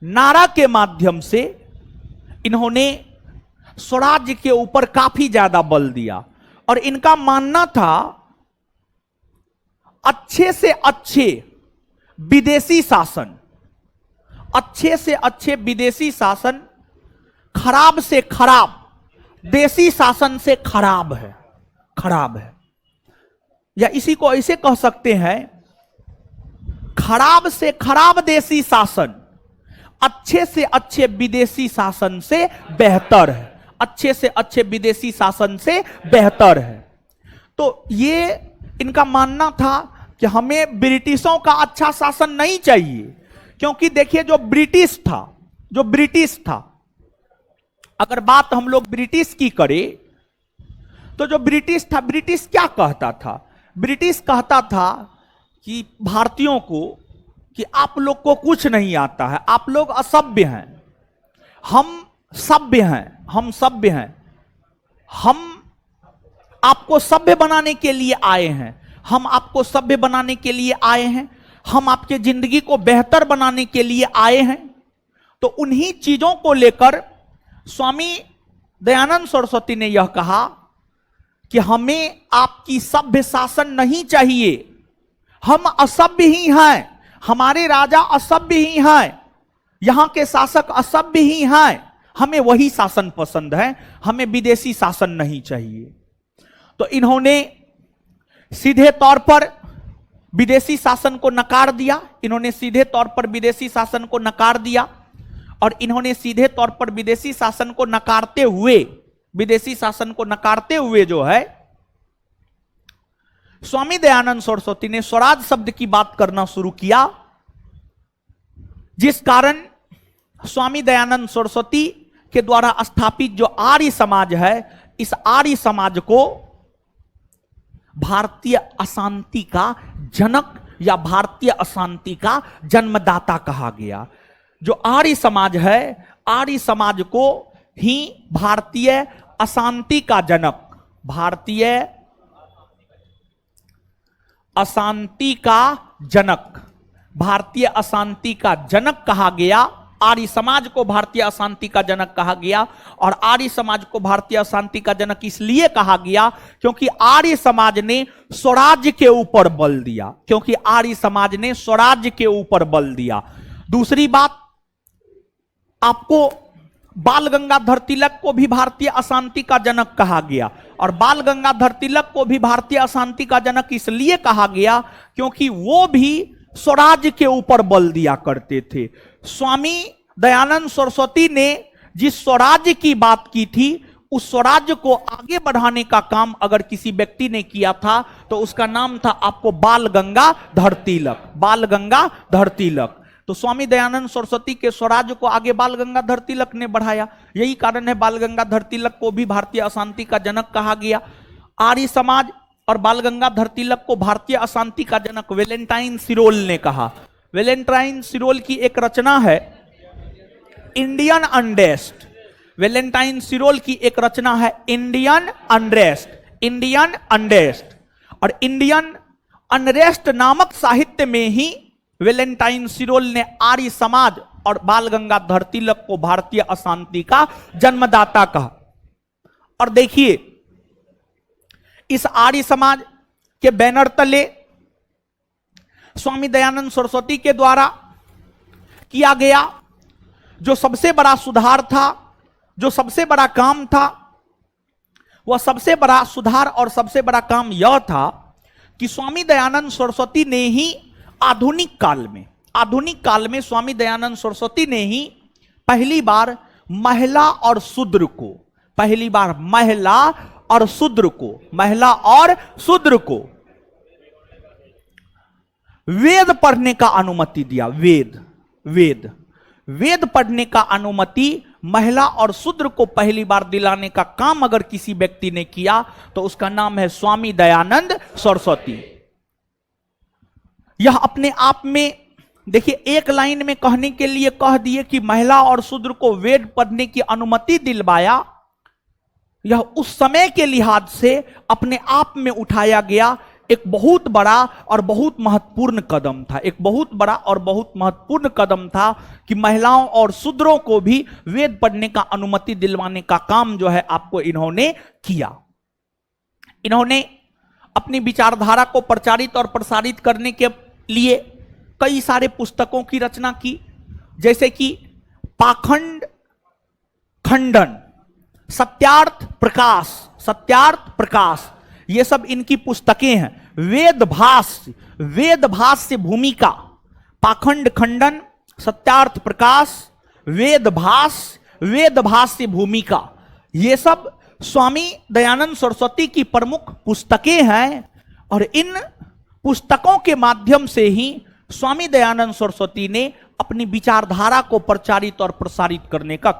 Speaker 1: नारा के माध्यम से इन्होंने स्वराज्य के ऊपर काफी ज्यादा बल दिया। और इनका मानना था अच्छे से अच्छे विदेशी शासन, अच्छे से अच्छे विदेशी शासन खराब से खराब देशी शासन से खराब है, खराब है। या इसी को ऐसे कह सकते हैं, खराब से खराब देशी शासन अच्छे से अच्छे विदेशी शासन से बेहतर है, अच्छे से अच्छे विदेशी शासन से बेहतर है। तो ये इनका मानना था कि हमें ब्रिटिशों का अच्छा शासन नहीं चाहिए, क्योंकि देखिए जो ब्रिटिश था, अगर बात हम लोग ब्रिटिश की करें तो जो ब्रिटिश था, ब्रिटिश क्या कहता था? ब्रिटिश कहता था कि भारतीयों को कि आप लोग को कुछ नहीं आता है, आप लोग असभ्य हैं, हम सभ्य हैं, हम सभ्य हैं, हम आपको सभ्य बनाने के लिए आए हैं, हम आपको सभ्य बनाने के लिए आए हैं, हम आपके जिंदगी को बेहतर बनाने के लिए आए हैं। तो उन्हीं चीजों को लेकर स्वामी दयानंद सरस्वती ने यह कहा कि हमें आपकी सभ्य शासन नहीं चाहिए, हम असभ्य ही हैं, हमारे राजा असभ्य ही हैं, यहां के शासक असभ्य ही हैं, हमें वही शासन पसंद है, हमें विदेशी शासन नहीं चाहिए। तो इन्होंने सीधे तौर पर विदेशी शासन को नकार दिया, इन्होंने सीधे तौर पर विदेशी शासन को नकार दिया। और इन्होंने सीधे तौर पर विदेशी शासन को नकारते हुए, विदेशी शासन को नकारते हुए जो है, स्वामी दयानंद सरस्वती ने स्वराज शब्द की बात करना शुरू किया, जिस कारण स्वामी दयानंद सरस्वती के द्वारा स्थापित जो आर्य समाज है, इस आर्य समाज को भारतीय अशांति का जनक या भारतीय अशांति का जन्मदाता कहा गया। जो आर्य समाज है, आर्य समाज को ही भारतीय अशांति का जनक, भारतीय अशांति का जनक, भारतीय अशांति का जनक कहा गया। आर्य समाज को भारतीय अशांति का जनक कहा गया। और आर्य समाज को भारतीय अशांति का जनक इसलिए कहा गया क्योंकि आर्य समाज ने स्वराज्य के ऊपर बल दिया, क्योंकि आर्य समाज ने स्वराज्य के ऊपर बल दिया। दूसरी बात, आपको बाल गंगाधर तिलक को भी भारतीय अशांति का जनक कहा गया। और बाल गंगाधर तिलक को भी भारतीय अशांति का जनक इसलिए कहा गया क्योंकि वो भी स्वराज्य के ऊपर बल दिया करते थे। स्वामी दयानंद सरस्वती ने जिस स्वराज्य की बात की थी, उस स्वराज्य को आगे बढ़ाने का काम अगर किसी व्यक्ति ने किया था तो उसका नाम था आपको बाल गंगाधर तिलक, बाल गंगाधर तिलक। तो स्वामी दयानंद सरस्वती के स्वराज्य को आगे बाल गंगाधर तिलक ने बढ़ाया। यही कारण है बाल गंगाधर तिलक को भी भारतीय अशांति का जनक कहा गया। आर्य समाज और बाल गंगाधर तिलक को भारतीय अशांति का जनक वेलेंटाइन सिरोल ने कहा। वेलेंटाइन सिरोल की एक रचना है इंडियन अनरेस्ट। वेलेंटाइन सिरोल की एक रचना है इंडियन अनरेस्ट, इंडियन अनरेस्ट। और इंडियन अनरेस्ट नामक साहित्य में ही वेलेंटाइन सिरोल ने आर्य समाज और बाल गंगाधर तिलक को भारतीय अशांति का जन्मदाता कहा। और देखिए, इस आर्य समाज के बैनर तले स्वामी दयानंद सरस्वती के द्वारा किया गया जो सबसे बड़ा सुधार था, जो सबसे बड़ा काम था, वह सबसे बड़ा सुधार और सबसे बड़ा काम यह था कि स्वामी दयानंद सरस्वती ने ही आधुनिक काल में स्वामी दयानंद सरस्वती ने ही पहली बार महिला और शूद्र को वेद पढ़ने का अनुमति दिया। वेद पढ़ने का अनुमति महिला और शूद्र को पहली बार दिलाने का काम अगर किसी व्यक्ति ने किया तो उसका नाम है स्वामी दयानंद सरस्वती। यह अपने आप में देखिए, एक लाइन में कहने के लिए कह दिए कि महिला और शूद्र को वेद पढ़ने की अनुमति दिलवाया। यह उस समय के लिहाज से अपने आप में उठाया गया एक बहुत बड़ा और बहुत महत्वपूर्ण कदम था। कि महिलाओं और शूद्रों को भी वेद पढ़ने का अनुमति दिलवाने का काम जो है आपको इन्होंने किया। इन्होंने अपनी विचारधारा को प्रचारित और प्रसारित करने के लिए कई सारे पुस्तकों की रचना की, जैसे कि पाखंड खंडन, सत्यार्थ प्रकाश, ये सब इनकी पुस्तकें हैं। वेद भाष्य भूमिका, पाखंड खंडन, सत्यार्थ प्रकाश, वेद भाष्य भूमिका, ये सब स्वामी दयानंद सरस्वती की प्रमुख पुस्तकें हैं। और इन पुस्तकों के माध्यम से ही स्वामी दयानंद सरस्वती ने अपनी विचारधारा को प्रचारित और प्रसारित करने का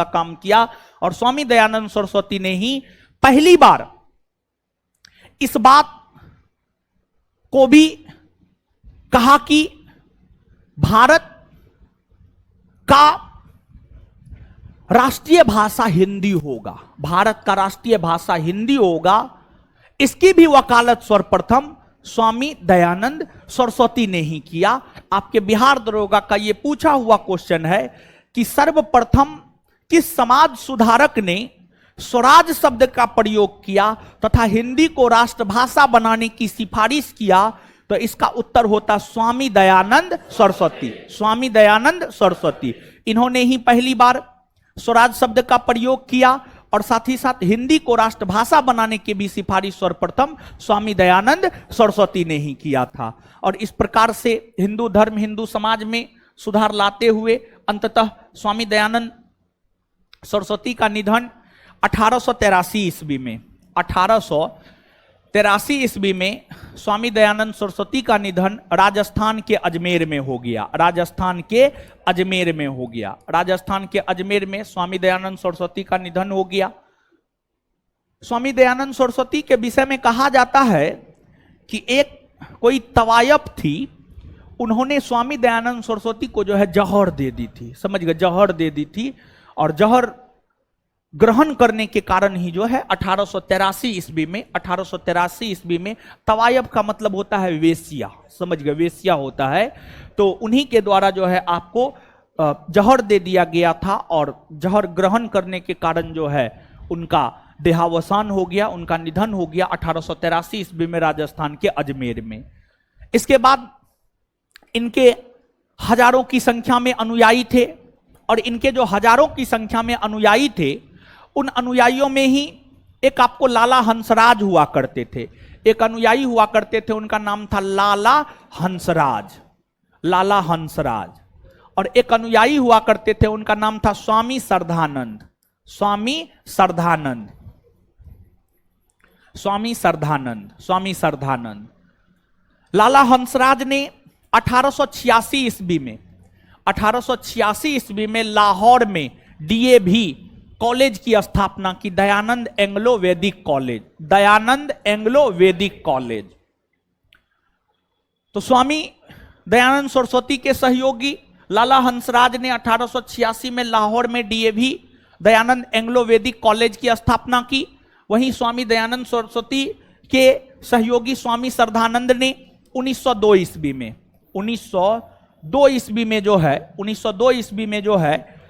Speaker 1: काम किया। और स्वामी दयानंद सरस्वती ने ही पहली बार इस बात को भी कहा कि भारत का राष्ट्रीय भाषा हिंदी होगा। इसकी भी वकालत सर्वप्रथम स्वामी दयानंद सरस्वती ने ही किया। आपके बिहार दरोगा का यह पूछा हुआ क्वेश्चन है कि सर्वप्रथम किस समाज सुधारक ने स्वराज शब्द का प्रयोग किया तथा हिंदी को राष्ट्रभाषा बनाने की सिफारिश किया, तो इसका उत्तर होता स्वामी दयानंद सरस्वती। इन्होंने ही पहली बार स्वराज शब्द का प्रयोग किया और साथ ही साथ हिंदी को राष्ट्रभाषा बनाने की भी सिफारिश सर्वप्रथम स्वामी दयानंद सरस्वती ने ही किया था। और इस प्रकार से हिंदू धर्म, हिंदू समाज में सुधार लाते हुए अंततः स्वामी दयानंद सरस्वती का निधन 1883 ईस्वी में स्वामी दयानंद सरस्वती का निधन राजस्थान के अजमेर में हो गया। राजस्थान के अजमेर में स्वामी दयानंद सरस्वती का निधन हो गया। स्वामी दयानंद सरस्वती के विषय में कहा जाता है कि एक कोई तवायफ थी, उन्होंने स्वामी दयानंद सरस्वती को जो है जहर दे दी थी, समझ गए, जहर दे दी थी। और जहर ग्रहण करने के कारण ही जो है 1883 ईस्वी में तवायब का मतलब होता है वेश्या, समझ गए, वेश्या होता है। तो उन्हीं के द्वारा जो है आपको जहर दे दिया गया था और जहर ग्रहण करने के कारण जो है उनका देहावसान हो गया, उनका निधन हो गया 1883 ईस्वी में राजस्थान के अजमेर में। इसके बाद इनके हजारों की संख्या में अनुयायी थे और इनके जो हजारों की संख्या में अनुयायी थे, उन अनुयायियों में ही एक आपको लाला हंसराज हुआ करते थे। एक अनुयायी हुआ करते थे, उनका नाम था लाला हंसराज। और एक अनुयायी हुआ करते थे, उनका नाम था स्वामी सरधानंद। लाला हंसराज ने 1886 ईस्वी में लाहौर में डीएवी कॉलेज की स्थापना की, दयानंद एंग्लो वैदिक कॉलेज। तो स्वामी दयानंद सरस्वती के सहयोगी लाला हंसराज ने 1886 में लाहौर में डीएवी दयानंद एंग्लो वैदिक कॉलेज की स्थापना की। वहीं स्वामी दयानंद सरस्वती के सहयोगी स्वामी श्रद्धानंद ने 1902 ईस्वी में जो है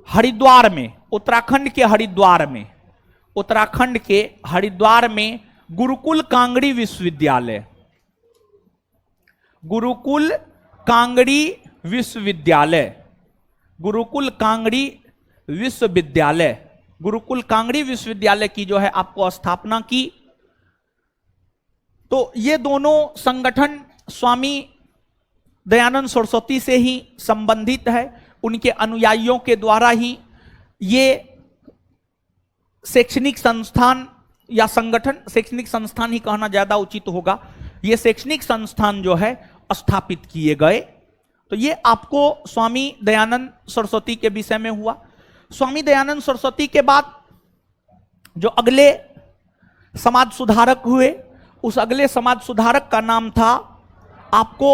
Speaker 1: हरिद्वार में, उत्तराखंड के हरिद्वार में गुरुकुल कांगड़ी विश्वविद्यालय गुरुकुल कांगड़ी विश्वविद्यालय की जो है आपको स्थापना की। तो ये दोनों संगठन स्वामी दयानंद सरस्वती से ही संबंधित है। उनके अनुयायियों के द्वारा ही ये शैक्षणिक संस्थान या संगठन, शैक्षणिक संस्थान ही कहना ज्यादा उचित होगा, ये शैक्षणिक संस्थान जो है स्थापित किए गए। तो ये आपको स्वामी दयानंद सरस्वती के विषय में हुआ। स्वामी दयानंद सरस्वती के बाद जो अगले समाज सुधारक हुए, उस अगले समाज सुधारक का नाम था आपको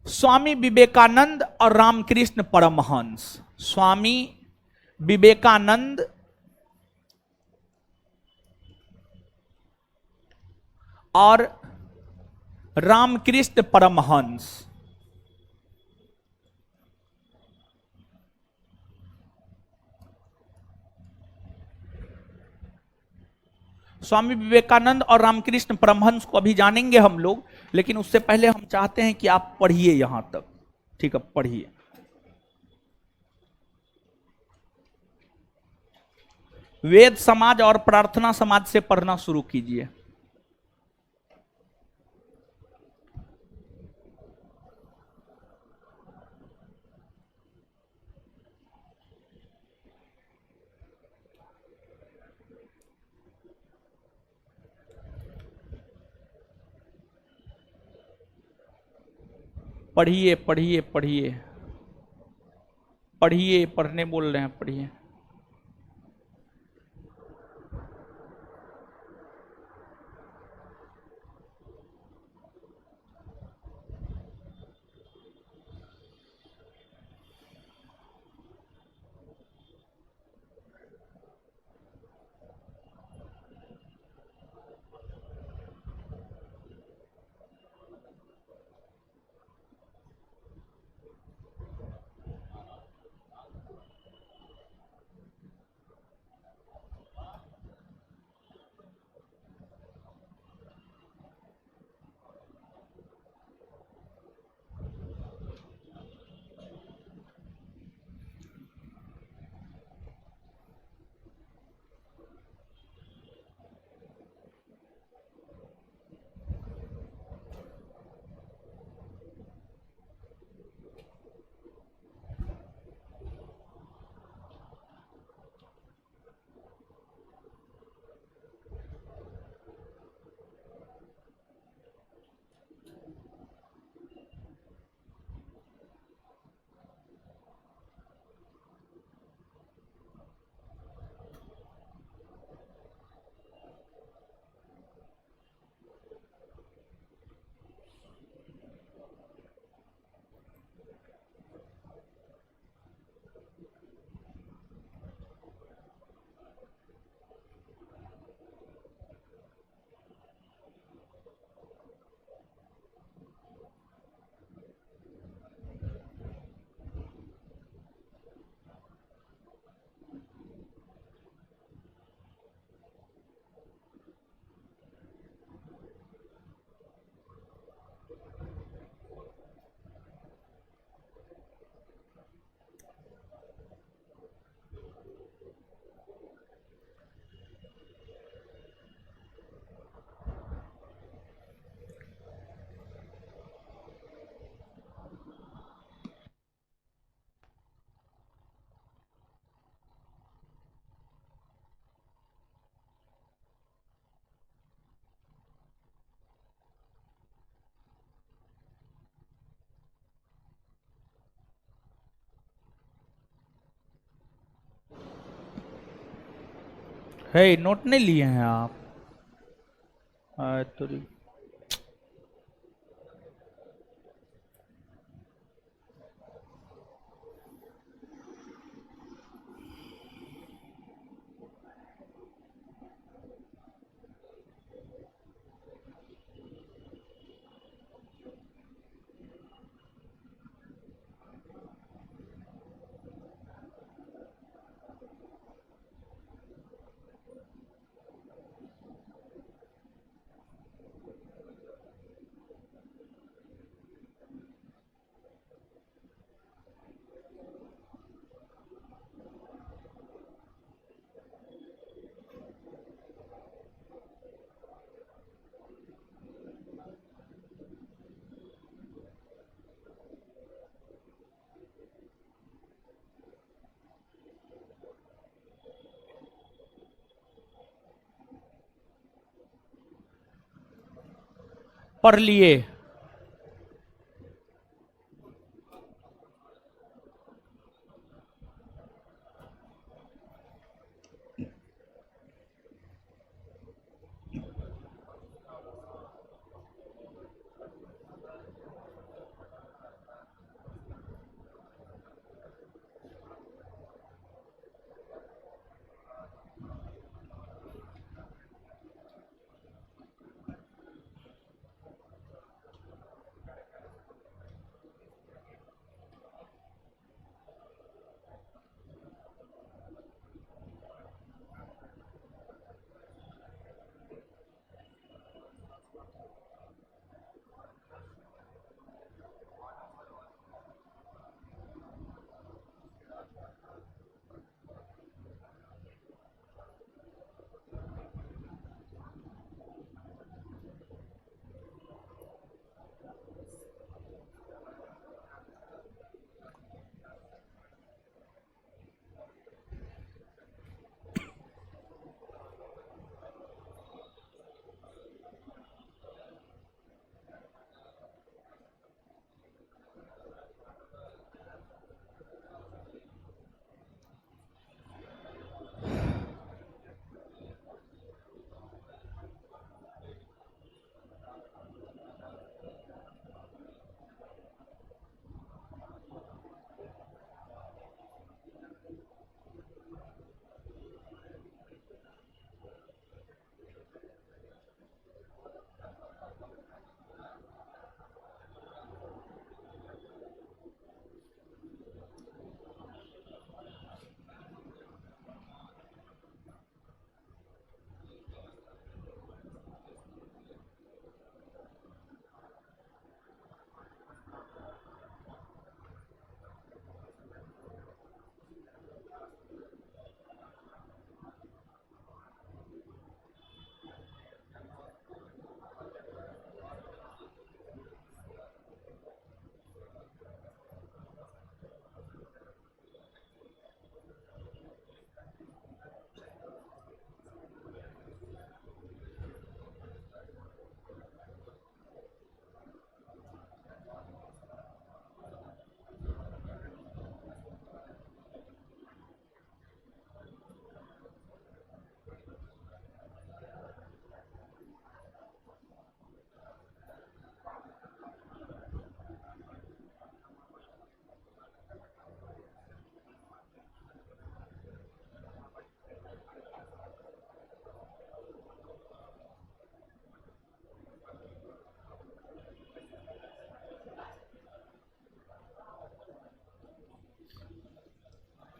Speaker 1: स्वामी विवेकानंद और रामकृष्ण परमहंस। स्वामी विवेकानंद और रामकृष्ण परमहंस। स्वामी विवेकानंद और रामकृष्ण परमहंस को अभी जानेंगे हम लोग, लेकिन उससे पहले हम चाहते हैं कि आप पढ़िए यहां तक। ठीक है, पढ़िए। वेद समाज और प्रार्थना समाज से पढ़ना शुरू कीजिए। पढ़िए पढ़िए पढ़िए पढ़िए, पढ़ने बोल रहे हैं, पढ़िए। है, नोट नहीं लिए हैं आप? तो पढ़ लिए।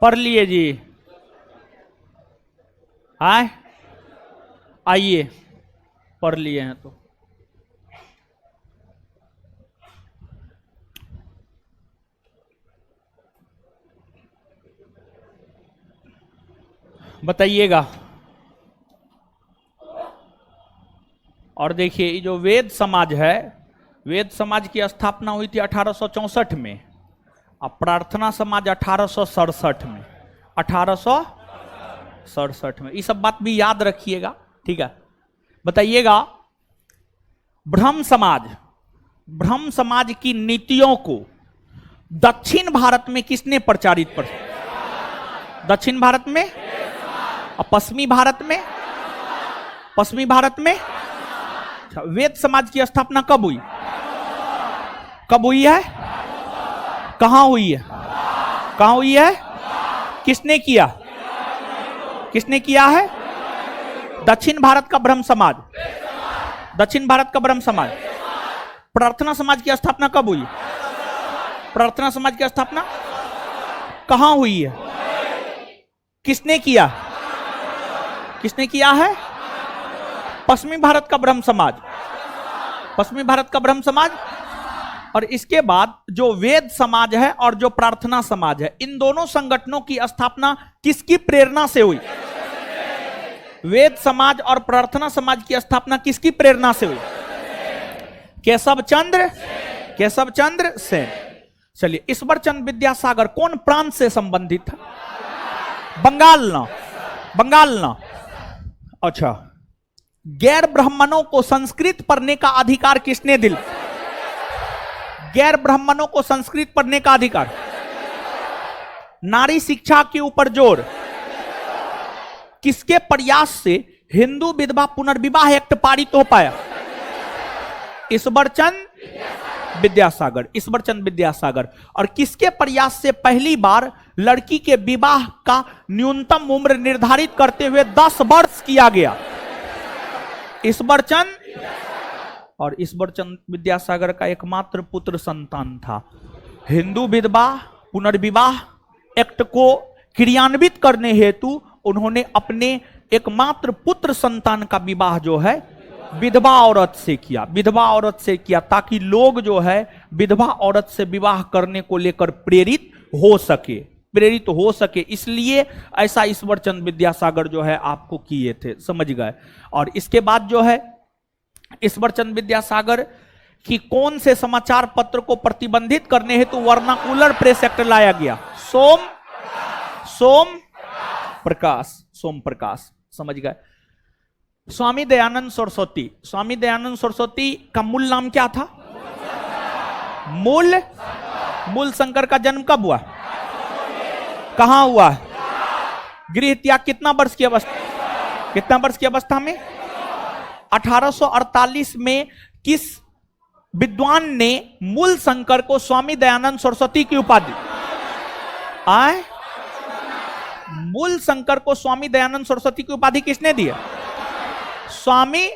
Speaker 1: पढ़ लिए जी। आए आइए, पढ़ लिए हैं तो बताइएगा। और देखिए, ये जो वेद समाज है, वेद समाज की स्थापना हुई थी 1864 में, और प्रार्थना समाज 1867 में। 1867 में, ये सब बात भी याद रखिएगा, ठीक है। बताइएगा, ब्रह्म समाज की नीतियों को दक्षिण भारत में किसने प्रचारित कर? दक्षिण भारत में और पश्चिमी भारत में? पश्चिमी भारत में। वेद समाज की स्थापना कब हुई? कब हुई है? कहां हुई है? कहां हुई है? किसने किया? किसने किया है? दक्षिण भारत का ब्रह्म समाज। दक्षिण भारत का ब्रह्म समाज। प्रार्थना समाज की स्थापना कब हुई? प्रार्थना समाज की स्थापना कहां हुई है? किसने किया? किसने किया है? पश्चिमी भारत का ब्रह्म समाज। पश्चिमी भारत का ब्रह्म समाज। और इसके बाद जो वेद समाज है और जो प्रार्थना समाज है, इन दोनों संगठनों की स्थापना किसकी प्रेरणा से हुई? वेद समाज और प्रार्थना समाज की स्थापना किसकी प्रेरणा से हुई? केशव चंद्र सेन। चलिए, ईश्वर चंद्र विद्यासागर कौन प्रांत से संबंधित था? बंगाल ना? बंगाल ना? अच्छा, गैर ब्राह्मणों को संस्कृत पढ़ने का अधिकार किसने दिल? गैर ब्राह्मणों को संस्कृत पढ़ने का अधिकार। नारी शिक्षा के ऊपर जोर। किसके प्रयास से हिंदू विधवा पुनर्विवाह एक्ट पारित हो पाया? ईश्वरचंद विद्यासागर। ईश्वरचंद विद्यासागर। और किसके प्रयास से पहली बार लड़की के विवाह का न्यूनतम उम्र निर्धारित करते हुए 10 वर्ष किया गया? ईश्वरचंद। और ईश्वरचंद विद्यासागर का एकमात्र पुत्र संतान था। हिंदू विधवा पुनर्विवाह एक्ट को क्रियान्वित करने हेतु उन्होंने अपने एकमात्र पुत्र संतान का विवाह जो है विधवा औरत से किया। विधवा औरत से किया ताकि लोग जो है विधवा औरत से विवाह करने को लेकर प्रेरित हो सके। इसलिए ऐसा ईश्वरचंद विद्यासागर जो है आपको किए थे, समझ गए। और इसके बाद जो है ईश्वरचंद विद्यासागर की कौन से समाचार पत्र को प्रतिबंधित करने हेतु वर्नाकुलर प्रेस एक्ट लाया गया? सोम प्रकाश। समझ गए। स्वामी दयानंद सरस्वती। स्वामी दयानंद सरस्वती का मूल नाम क्या था? मूल शंकर का जन्म कब हुआ? कहां हुआ? गृह त्याग कितना वर्ष की अवस्था में? 1848 में किस विद्वान ने मूल शंकर को स्वामी दयानंद सरस्वती की उपाधि? मूल शंकर को स्वामी दयानंद सरस्वती की उपाधि किसने दिया? स्वामी।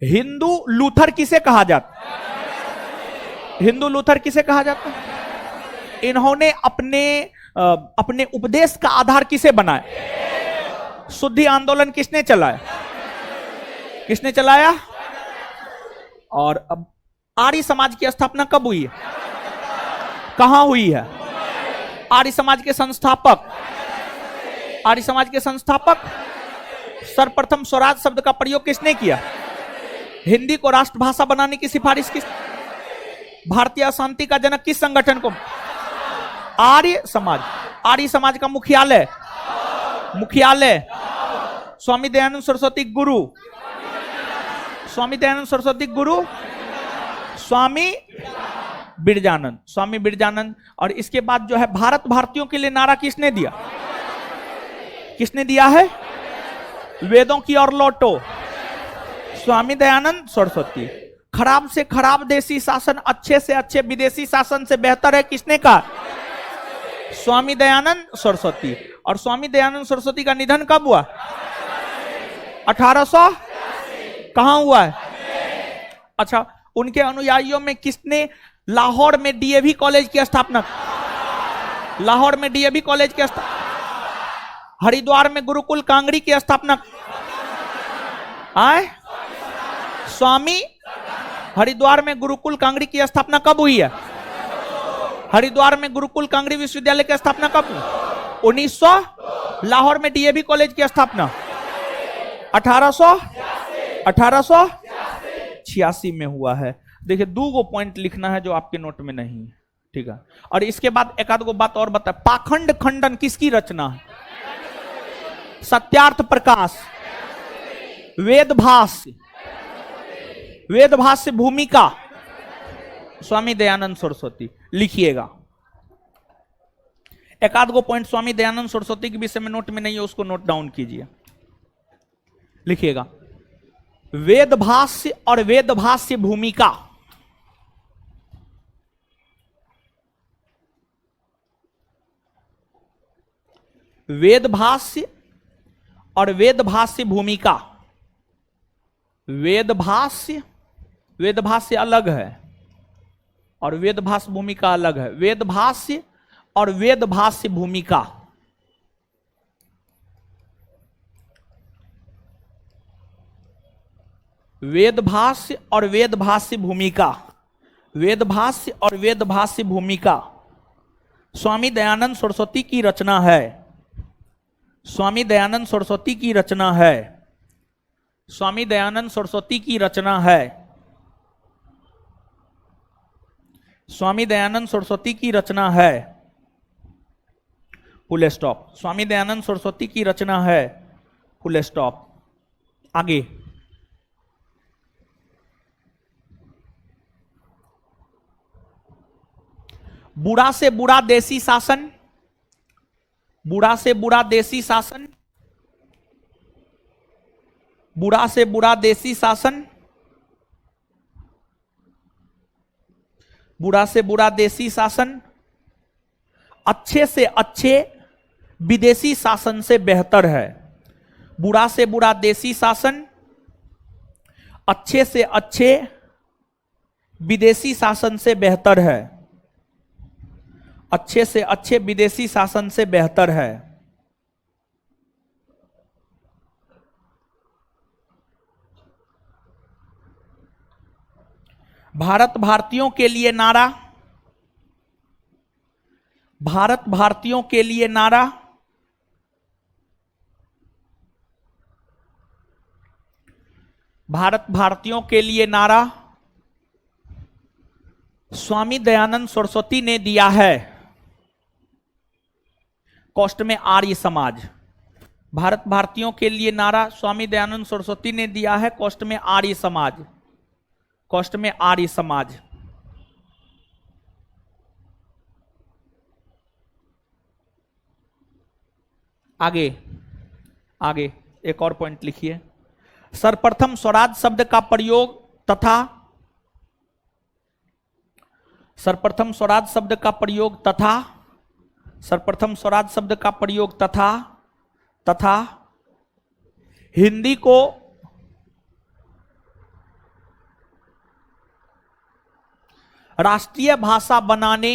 Speaker 1: हिंदू लूथर किसे कहा जाता? हिंदू लूथर किसे कहा जाता? इन्होंने अपने उपदेश का आधार किसे बनाया? शुद्धि आंदोलन किसने चलाया? और अब आर्य समाज की स्थापना कब हुई है? कहां हुई है? आर्य समाज के संस्थापक सर्वप्रथम स्वराज शब्द का प्रयोग किसने किया? हिंदी को राष्ट्रभाषा बनाने की सिफारिश किस? भारतीय शांति का जनक किस संगठन को? आर्य समाज का मुख्यालय स्वामी दयानंद सरस्वती गुरु स्वामी बिरजानंद। और इसके बाद जो है भारत भारतीयों के लिए नारा किसने दिया है? वेदों की ओर लौटो, स्वामी दयानंद सरस्वती। खराब से खराब देसी शासन अच्छे से अच्छे विदेशी शासन से बेहतर है, किसने कहा? स्वामी दयानंद सरस्वती। और स्वामी दयानंद सरस्वती का निधन कब हुआ? 1800। कहां हुआ है? अच्छा, उनके अनुयायियों में किसने लाहौर में डीएवी कॉलेज की स्थापना? हरिद्वार में गुरुकुल कांगड़ी की स्थापना? स्वामी। हरिद्वार में गुरुकुल कांगड़ी की स्थापना कब हुई है? हरिद्वार में गुरुकुल कांगड़ी विश्वविद्यालय की स्थापना कब हुई? 1900। लाहौर में डीएवी कॉलेज की स्थापना 1886 में हुआ है। देखिए, 2 पॉइंट लिखना है जो आपके नोट में नहीं है, ठीक है। और इसके बाद एक आध गो बात और बता। पाखंड खंडन किसकी रचना है? सत्यार्थ प्रकाश। वेदभाष्य भूमिका स्वामी दयानंद सरस्वती। लिखिएगा, एक आध गो पॉइंट स्वामी दयानंद सरस्वती के विषय में नोट में नहीं है, उसको नोट डाउन कीजिए। लिखिएगा, वेदभाष्य और वेदभाष्य भूमिका। वेदभाष्य और वेदभाष्य भूमिका। वेदभाष्य अलग है और वेदभाष्य भूमिका अलग है। वेदभाष्य और वेदभाष्य भूमिका। वेदभाष्य और वेदभाष्य भूमिका। वेदभाष्य और वेदभाष्य भूमिका स्वामी दयानंद सरस्वती की रचना है। स्वामी दयानंद सरस्वती की रचना है। स्वामी दयानंद सरस्वती की रचना है। स्वामी दयानंद सरस्वती की रचना है। Full stop. स्वामी दयानंद सरस्वती की रचना है। Full stop. आगे, बुरा से बुरा देसी शासन, बुरा से बुरा देसी शासन, बुरा से बुरा देसी शासन, बुरा से बुरा देसी शासन अच्छे से अच्छे विदेशी शासन से बेहतर है। बुरा से बुरा देसी शासन अच्छे से अच्छे विदेशी शासन से बेहतर है, अच्छे से अच्छे विदेशी शासन से बेहतर है। भारत भारतीयों के लिए नारा, भारत भारतीयों के लिए नारा, भारत भारतीयों के लिए नारा स्वामी दयानंद सरस्वती ने दिया है। कॉस्ट में आर्य समाज, भारत भारतीयों के लिए नारा स्वामी दयानंद सरस्वती ने दिया है। कॉस्ट में आर्य समाज, कॉस्ट में आर्य समाज। आगे आगे एक और पॉइंट लिखिए। सर्वप्रथम स्वराज शब्द का प्रयोग तथा, सर्वप्रथम स्वराज शब्द का प्रयोग तथा, सर्वप्रथम स्वराज शब्द का प्रयोग तथा, तथा हिंदी को राष्ट्रीय भाषा बनाने,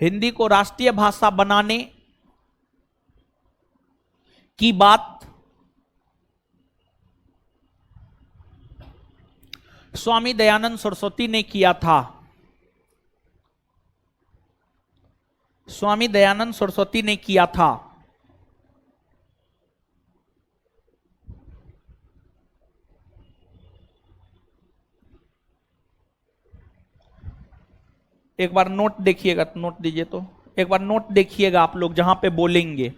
Speaker 1: हिंदी को राष्ट्रीय भाषा बनाने की बात स्वामी दयानंद सरस्वती ने किया था। स्वामी दयानंद सरस्वती ने किया था। एक बार नोट देखिएगा, नोट दीजिए तो एक बार नोट देखिएगा आप लोग जहां पे बोलेंगे।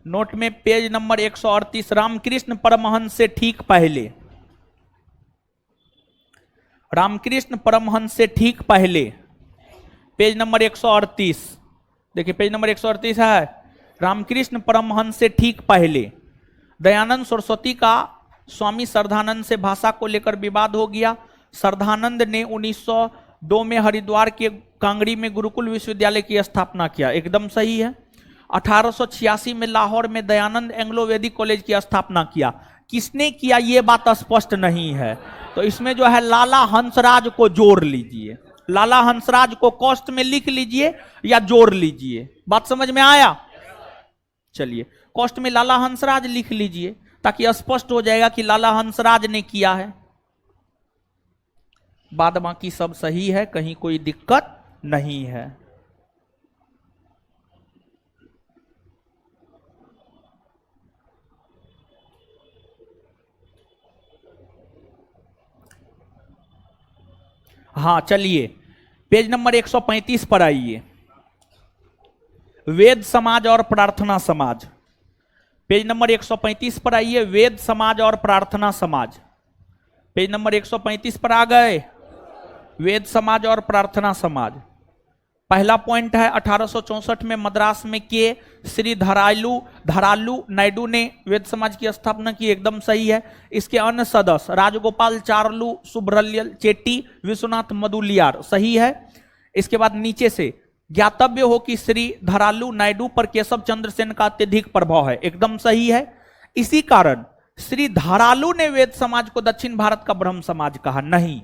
Speaker 1: नोट में पेज नंबर 138, रामकृष्ण परमहंस से ठीक पहले, रामकृष्ण परमहंस से ठीक पहले, पेज नंबर 138, देखिए पेज नंबर 138 है। रामकृष्ण परमहंस से ठीक पहले दयानंद सरस्वती का स्वामी श्रद्धानंद से भाषा को लेकर विवाद हो गया। श्रद्धानंद ने 1902 में हरिद्वार के कांगड़ी में गुरुकुल विश्वविद्यालय की स्थापना किया, एकदम सही है। 1886 में लाहौर में दयानंद एंग्लो वैदिक कॉलेज की स्थापना किया। किसने किया ये बात स्पष्ट नहीं है, तो इसमें जो है लाला हंसराज को जोड़ लीजिए, लाला हंसराज को कॉस्ट में लिख लीजिए या जोड़ लीजिए। बात समझ में आया? चलिए कॉस्ट में लाला हंसराज लिख लीजिए ताकि स्पष्ट हो जाएगा कि लाला हंसराज ने किया है। बाद बाकी सब सही है, कहीं कोई दिक्कत नहीं है। हाँ चलिए पेज नंबर 135 पर आइए। वेद समाज और प्रार्थना समाज, पेज नंबर 135 पर आइए। वेद समाज और प्रार्थना समाज, पेज नंबर 135 पर आ गए। वेद समाज और प्रार्थना समाज, पहला पॉइंट है 1864 में मद्रास में के श्री धरालू नायडू ने वेद समाज की स्थापना की, एकदम सही है। इसके अन्य सदस्य राजगोपाल चार्लू, सुब्रह्मण्य चेट्टी, विश्वनाथ मधुलियार, सही है। इसके बाद नीचे से ज्ञातव्य हो कि श्री धरालू नायडू पर केशव चंद्र सेन का अत्यधिक प्रभाव है, एकदम सही है। इसी कारण श्री धरालू ने वेद समाज को दक्षिण भारत का ब्रह्म समाज कहा, नहीं,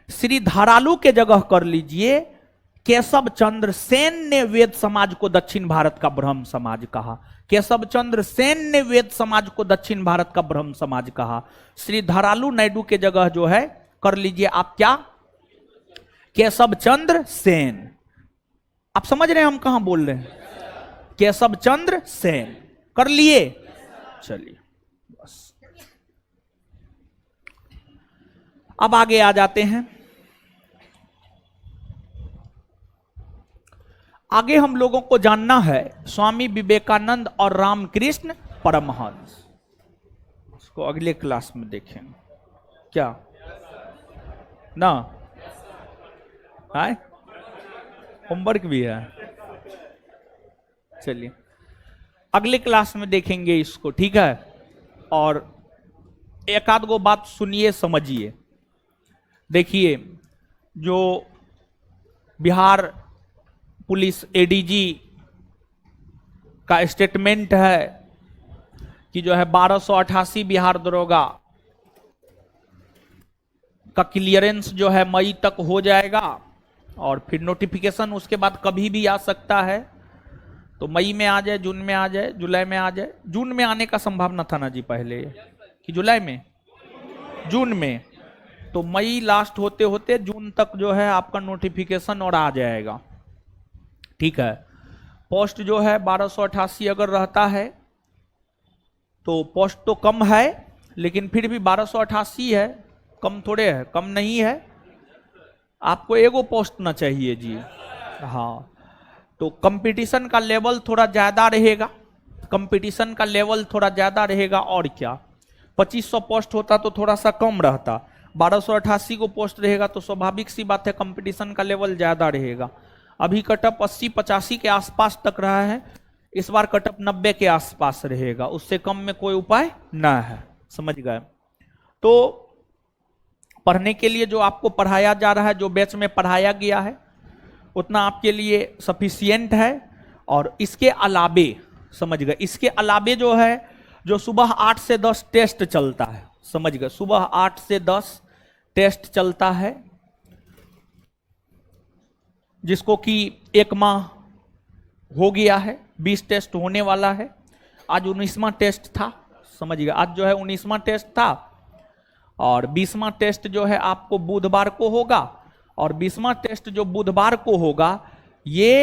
Speaker 1: श्री धरालू के जगह कर लीजिए केशव चंद्र सेन ने वेद समाज को दक्षिण भारत का ब्रह्म समाज कहा। केशव चंद्र सेन ने वेद समाज को दक्षिण भारत का ब्रह्म समाज कहा। श्री धरालू नायडू के जगह जो है कर लीजिए आप क्या, केशव चंद्र सेन। आप समझ रहे हैं हम कहां बोल रहे हैं? केशव चंद्र सेन कर लिए। चलिए बस अब आगे आ जाते हैं। आगे हम लोगों को जानना है स्वामी विवेकानंद और रामकृष्ण परमहंस। उसको अगले क्लास में देखेंगे क्या ना, है होमवर्क भी है। चलिए अगले क्लास में देखेंगे इसको, ठीक है। और एक आध गो बात सुनिए समझिए। देखिए जो बिहार पुलिस एडीजी का स्टेटमेंट है कि जो है 1288 बिहार दरोगा का क्लियरेंस जो है मई तक हो जाएगा और फिर नोटिफिकेशन उसके बाद कभी भी आ सकता है। तो मई में आ जाए, जून में आ जाए, जुलाई में आ जाए। जून में आने का संभावना था ना जी पहले कि जुलाई में, जून में। तो मई लास्ट होते होते जून तक जो है आपका नोटिफिकेशन और आ जाएगा, ठीक है। पोस्ट जो है 1288 अगर रहता है तो पोस्ट तो कम है, लेकिन फिर भी 1288 है, कम थोड़े है, कम नहीं है। आपको एगो पोस्ट ना चाहिए जी, हाँ। तो कंपटीशन का लेवल थोड़ा ज्यादा रहेगा, कंपटीशन का लेवल थोड़ा ज्यादा रहेगा। और क्या, 2500 पोस्ट होता तो थोड़ा सा कम रहता, 1288 को पोस्ट रहेगा तो स्वाभाविक सी बात है कंपटीशन का लेवल ज्यादा रहेगा। अभी कटअप 80-85 के आसपास तक रहा है, इस बार कटअप 90 के आसपास रहेगा, उससे कम में कोई उपाय ना है, समझ गए। तो पढ़ने के लिए जो आपको पढ़ाया जा रहा है, जो बैच में पढ़ाया गया है उतना आपके लिए सफिशियंट है। और इसके अलावे समझ गए, इसके अलावे जो है जो सुबह 8 से 10 टेस्ट चलता है, समझ गए, सुबह 8 से 10 टेस्ट चलता है, जिसको कि 1 माह हो गया है, 20 टेस्ट होने वाला है। आज 19वां टेस्ट था, समझ गए, आज जो है 19वां टेस्ट था और 20वां टेस्ट जो है आपको बुधवार को होगा। और 20वां टेस्ट जो बुधवार को होगा ये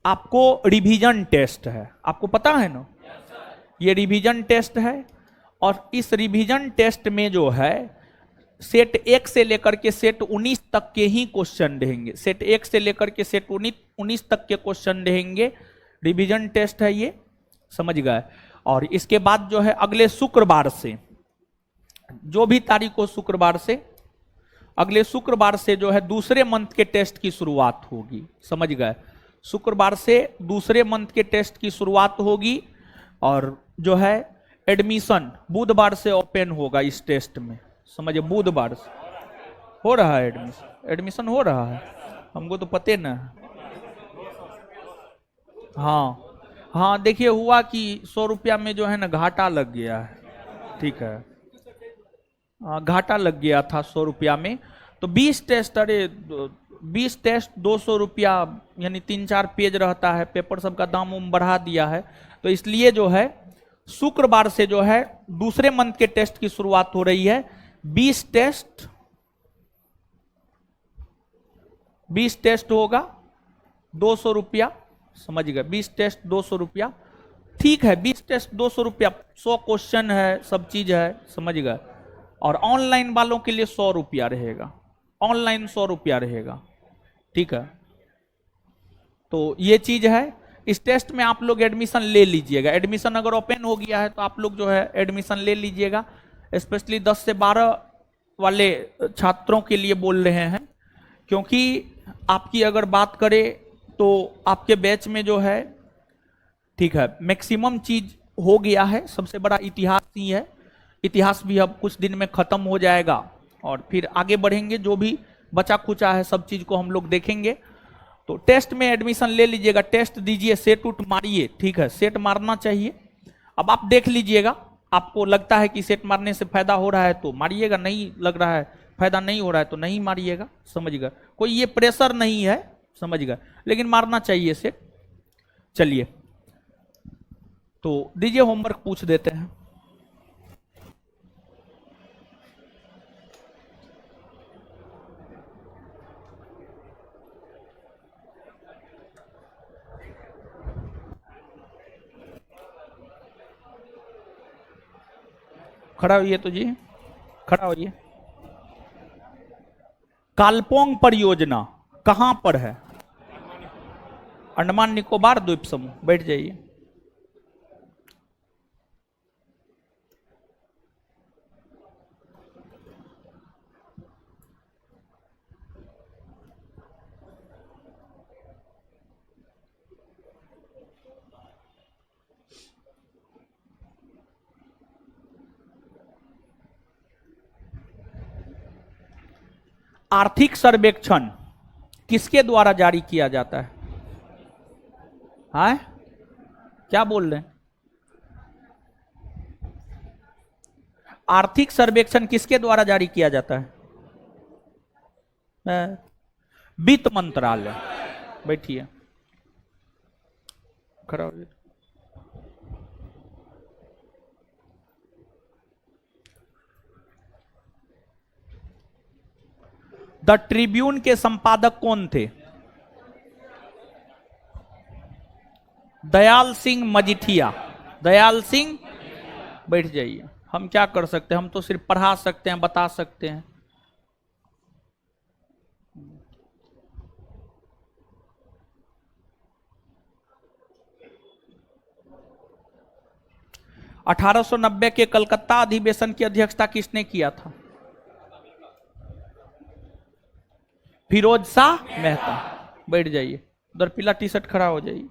Speaker 1: आपको रिवीजन टेस्ट है, आपको पता है ना, ये रिवीजन टेस्ट है। और इस रिवीजन टेस्ट में जो है सेट 1 से लेकर के सेट 19 तक के ही क्वेश्चन रहेंगे, सेट 1 से लेकर के सेट 19 तक के क्वेश्चन रहेंगे, रिवीजन टेस्ट है ये, समझ गए। और इसके बाद जो है अगले शुक्रवार से, जो भी तारीख को शुक्रवार से, अगले शुक्रवार से जो है दूसरे मंथ के टेस्ट की शुरुआत होगी, समझ गए। शुक्रवार से दूसरे मंथ के टेस्ट की शुरुआत होगी और जो है एडमिशन बुधवार से ओपन होगा इस टेस्ट में, समझिए। बुधवार से हो रहा है एडमिशन, एडमिशन हो रहा है, हमको तो पते ना है। हाँ हाँ, देखिए हुआ कि 100 रुपया में जो है ना घाटा लग गया है, ठीक है, घाटा लग गया था 100 रुपया में। तो 20 टेस्ट, अरे 20 टेस्ट 200 रुपया, यानी 3-4 पेज रहता है, पेपर सब का दाम बढ़ा दिया है। तो इसलिए जो है शुक्रवार से जो है दूसरे मंथ के टेस्ट की शुरुआत हो रही है। 20 टेस्ट होगा 200 रुपया, समझ गए, 20 टेस्ट 200 रुपया, ठीक है। 20 टेस्ट 200 रुपया, 100 क्वेश्चन है, सब चीज है, समझ गए। और ऑनलाइन वालों के लिए 100 रुपया रहेगा, ऑनलाइन 100 रुपया रहेगा, ठीक है। तो ये चीज है, इस टेस्ट में आप लोग एडमिशन ले लीजिएगा। एडमिशन अगर ओपन हो गया है तो आप लोग जो है एडमिशन ले लीजिएगा। स्पेशली 10 से 12 वाले छात्रों के लिए बोल रहे हैं, क्योंकि आपकी अगर बात करें तो आपके बैच में जो है, ठीक है, मैक्सिमम चीज हो गया है। सबसे बड़ा इतिहास ही है, इतिहास भी अब कुछ दिन में खत्म हो जाएगा और फिर आगे बढ़ेंगे, जो भी बचा खुचा है सब चीज को हम लोग देखेंगे। तो टेस्ट में एडमिशन ले लीजिएगा, टेस्ट दीजिए, सेट उट मारिए, ठीक है, सेट मारना चाहिए। अब आप देख लीजिएगा, आपको लगता है कि सेट मारने से फायदा हो रहा है तो मारिएगा, नहीं लग रहा है फायदा नहीं हो रहा है तो नहीं मारिएगा, समझ गए। कोई ये प्रेशर नहीं है, समझ गए, लेकिन मारना चाहिए सेट। चलिए तो दीजिए, होमवर्क पूछ देते हैं। खड़ा होइए तो जी, खड़ा होइए। कालपोंग परियोजना कहां पर है? अंडमान निकोबार द्वीप समूह, बैठ जाइए। आर्थिक सर्वेक्षण किसके द्वारा जारी किया जाता है? हाँ, क्या बोल रहे हैं? आर्थिक सर्वेक्षण किसके द्वारा जारी किया जाता है? वित्त मंत्रालय। बैठिए, खड़ा होइए। द ट्रिब्यून के संपादक कौन थे? दयाल सिंह मजीठिया। दयाल सिंह, बैठ जाइए। हम क्या कर सकते हैं? हम तो सिर्फ पढ़ा सकते हैं, बता सकते हैं। (1890) के कलकत्ता अधिवेशन की अध्यक्षता किसने किया था? फिरोज शाह मेहता। बैठ जाइए, उधर पीला टी शर्ट खड़ा हो जाइए।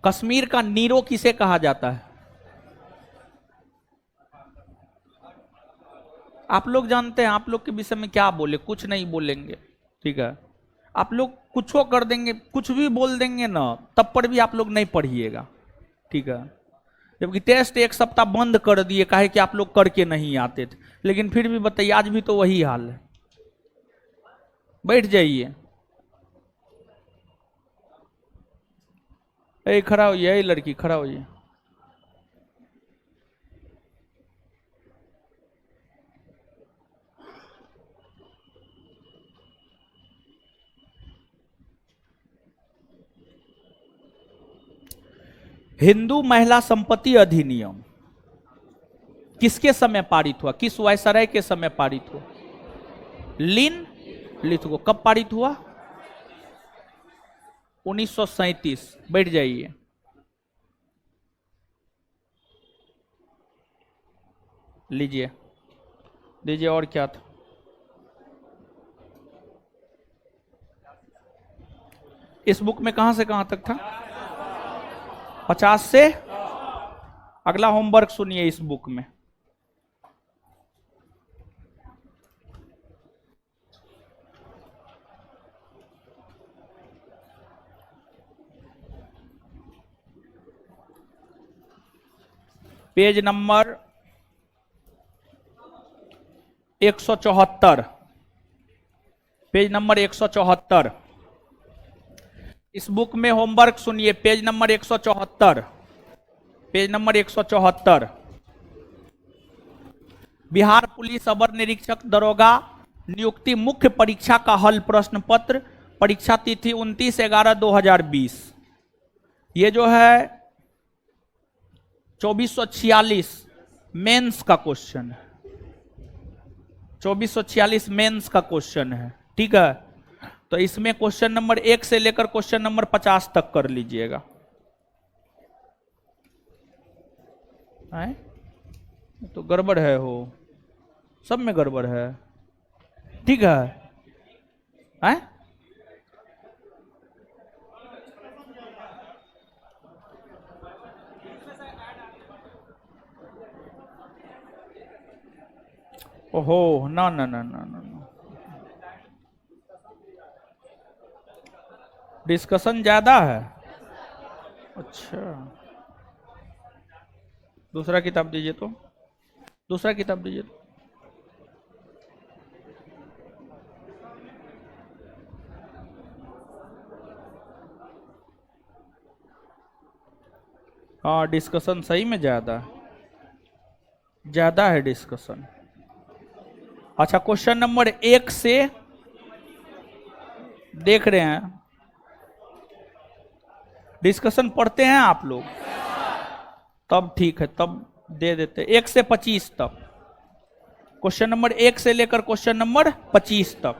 Speaker 1: कश्मीर का नीरो किसे कहा जाता है? आप लोग जानते हैं, आप लोग के विषय में क्या बोले? कुछ नहीं बोलेंगे, ठीक है? आप लोग कुछ कर देंगे, कुछ भी बोल देंगे ना, तब पर भी आप लोग नहीं पढ़िएगा, ठीक है? जबकि टेस्ट एक सप्ताह बंद कर दिए, काहे कि आप लोग करके नहीं आते थे, लेकिन फिर भी बताइए, आज भी तो वही हाल है। बैठ जाइए। ए खड़ा होइए, ए लड़की खड़ा होइए। हिंदू महिला संपत्ति अधिनियम किसके समय पारित हुआ? किस वायसराय के समय पारित हुआ? लिन लिथगो। कब पारित हुआ? 1937। बैठ जाइए। लीजिए, दीजिए। और क्या था? इस बुक में कहां से कहां तक था? 50 से। अगला होमवर्क सुनिए इस बुक में। Page number 174। Page number 174। इस बुक में होमवर्क सुनिए। Page number 174। Page number 174। Bihar police अवर निरीक्षक दरोगा नियुक्ति मुख्य परीक्षा का हल प्रश्न पत्र। परीक्षा तिथि 29/11/2020। ये जो है 2446 मेंस का क्वेश्चन है। 2446 मेंस का क्वेश्चन है, ठीक है? तो इसमें क्वेश्चन नंबर 1 से लेकर क्वेश्चन नंबर 50 तक कर लीजिएगा। तो गड़बड़ है, हो सब में गड़बड़ है, ठीक है? ओहो, ना ना ना ना ना ना, डिस्कशन ज्यादा है। अच्छा, दूसरा किताब दीजिए तो। दूसरा किताब दीजिए तो। हाँ, डिस्कशन सही में ज्यादा है डिस्कशन। अच्छा, क्वेश्चन नंबर 1 से देख रहे हैं। डिस्कशन पढ़ते हैं आप लोग? तब ठीक है, तब दे देते 1 से 25 तक। क्वेश्चन नंबर 1 से लेकर क्वेश्चन नंबर 25 तक।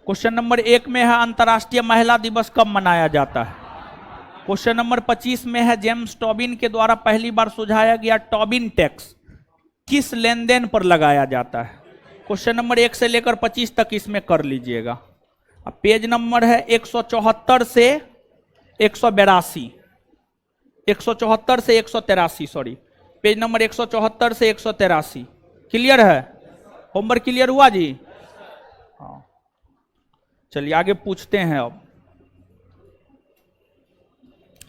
Speaker 1: क्वेश्चन नंबर 1 में है अंतर्राष्ट्रीय महिला दिवस कब मनाया जाता है। क्वेश्चन नंबर 25 में है जेम्स टोबिन के द्वारा पहली बार सुझाया गया टोबिन टैक्स किस लेन देन पर लगाया जाता है। क्वेश्चन नंबर 1 से लेकर 25 तक इसमें कर लीजिएगा। अब पेज नंबर है 174 से 182, 174 से 183, सॉरी, पेज नंबर 174 से 183। क्लियर है? होमवर्क क्लियर हुआ जी? हाँ, चलिए आगे पूछते हैं। अब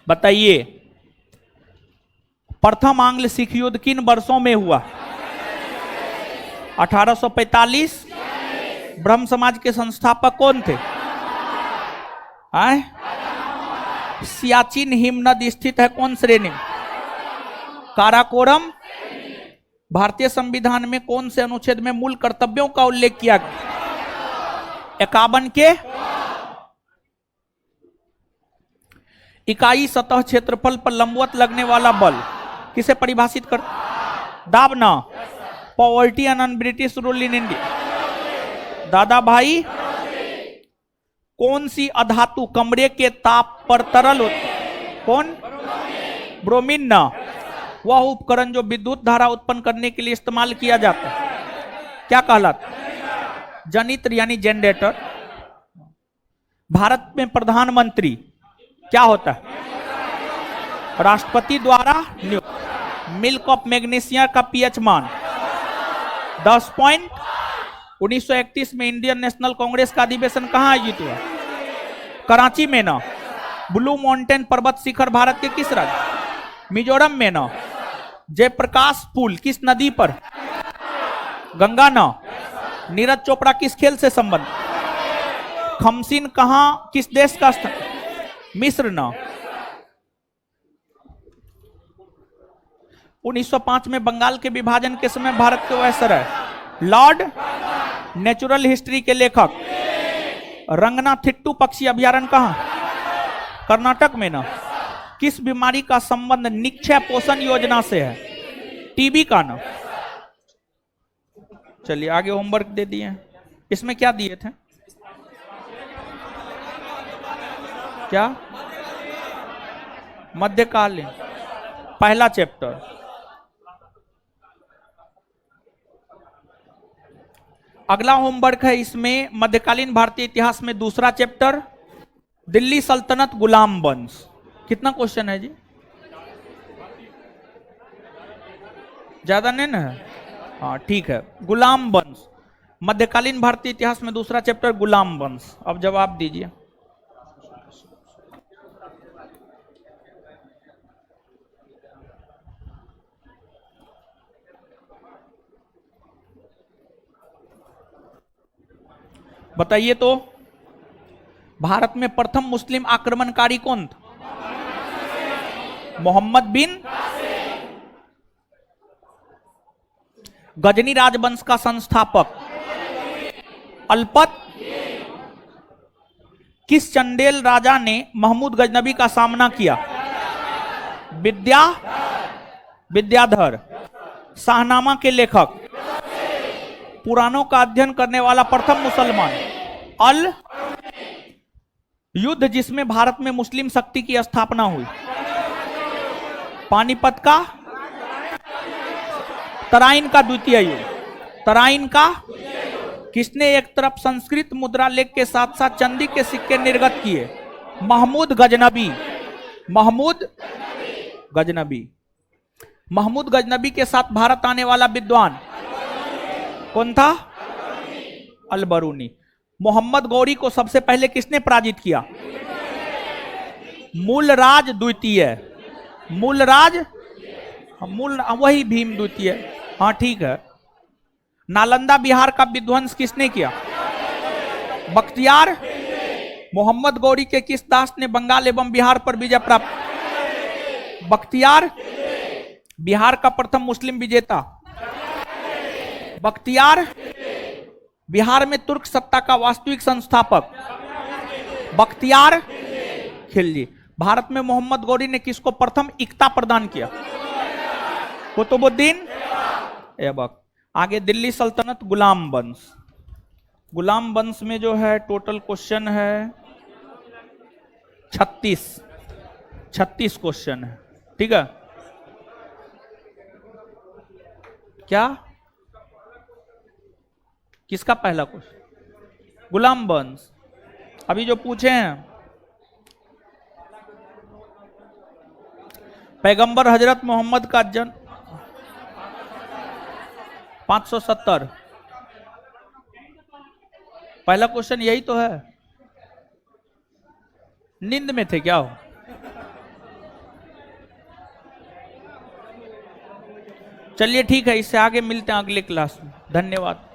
Speaker 1: बताइए, प्रथम आंग्ल सिख युद्ध किन वर्षों में हुआ? 1845। ब्रह्म समाज के संस्थापक कौन थे? सियाचिन हिमनद स्थित है कौन श्रेणी में? काराकोरम। भारतीय संविधान में कौन से अनुच्छेद में मूल कर्तव्यों का उल्लेख किया गया? 51 के। इकाई सतह क्षेत्रफल पर लंबवत लगने वाला बल किसे परिभाषित कर? दाबना। Poverty and British rule in India. Dadabhai. कौन सी अधातु कमरे के ताप पर तरल होती? कौन? ब्रोमीन ना। वह उपकरण जो विद्युत धारा उत्पन्न करने के लिए इस्तेमाल किया जाता है क्या कहलाता? जनित्र यानी जनरेटर। भारत में प्रधानमंत्री क्या होता है? राष्ट्रपति द्वारा नियुक्त। मिल्क ऑफ मैग्नीशिया का पीएच मान 10 पॉइंट। 1931 में इंडियन नेशनल कांग्रेस का अधिवेशन कहां आयोजित हुआ? कराची में ना। ब्लू माउंटेन पर्वत शिखर भारत के किस राज्य? मिजोरम में ना। जयप्रकाश पुल किस नदी पर? गंगा ना। नीरज चोपड़ा किस खेल से संबंध? खमसिन कहां किस देश का स्थान? मिस्र ना। 1905 में बंगाल के विभाजन के समय भारत के वायसराय लॉर्ड। नेचुरल हिस्ट्री के लेखक रंगनाथिट्टू पक्षी अभयारण्य कहां? कर्नाटक में ना। किस बीमारी का संबंध निक्षय पोषण योजना से है? टीबी का ना। चलिए आगे होमवर्क दे दिए। इसमें क्या दिए थे? क्या? मध्यकालीन पहला चैप्टर। अगला होमवर्क है इसमें मध्यकालीन भारतीय इतिहास में दूसरा चैप्टर दिल्ली सल्तनत गुलाम वंश। कितना क्वेश्चन है जी? ज्यादा नहीं ना? हाँ ठीक है। गुलाम वंश, मध्यकालीन भारतीय इतिहास में दूसरा चैप्टर गुलाम वंश। अब जवाब दीजिए। बताइए तो, भारत में प्रथम मुस्लिम आक्रमणकारी कौन था? मोहम्मद बिन। गजनी राजवंश का संस्थापक अलपत। किस चंदेल राजा ने महमूद गजनबी का सामना किया? विद्याधर। शाहनामा के लेखक? पुराणों का अध्ययन करने वाला प्रथम मुसलमान? अल। युद्ध जिसमें भारत में मुस्लिम शक्ति की स्थापना हुई? पानीपत का। तराइन का द्वितीय युद्ध? तराइन का। किसने एक तरफ संस्कृत मुद्रा लेख के साथ साथ चांदी के सिक्के निर्गत किए? महमूद गजनबी। महमूद गजनबी। महमूद गजनबी के साथ भारत आने वाला विद्वान कौन था? अल-बरूनी। मोहम्मद गौरी को सबसे पहले किसने पराजित किया? मूलराज द्वितीय। मूलराज, वही भीम द्वितीय। हाँ ठीक है। नालंदा बिहार का विध्वंस किसने किया? बख्तियार। मोहम्मद गौरी के किस दास ने बंगाल एवं बिहार पर विजय प्राप्त? बख्तियार। बिहार का प्रथम मुस्लिम विजेता? बख्तियार। बिहार में तुर्क सत्ता का वास्तविक संस्थापक? बख्तियार खिलजी। भारत में मोहम्मद गौरी ने किसको प्रथम इक्ता प्रदान किया? कुतुबुद्दीन ऐबक। आगे दिल्ली सल्तनत गुलाम वंश। गुलाम वंश में जो है टोटल क्वेश्चन है 36 क्वेश्चन है, ठीक है। क्या किसका पहला क्वेश्चन? गुलाम वंश। अभी जो पूछे हैं पैगंबर हजरत मोहम्मद का जन्म 570। पहला क्वेश्चन यही तो है। नींद में थे क्या हो? चलिए ठीक है, इससे आगे मिलते हैं अगले क्लास में। धन्यवाद।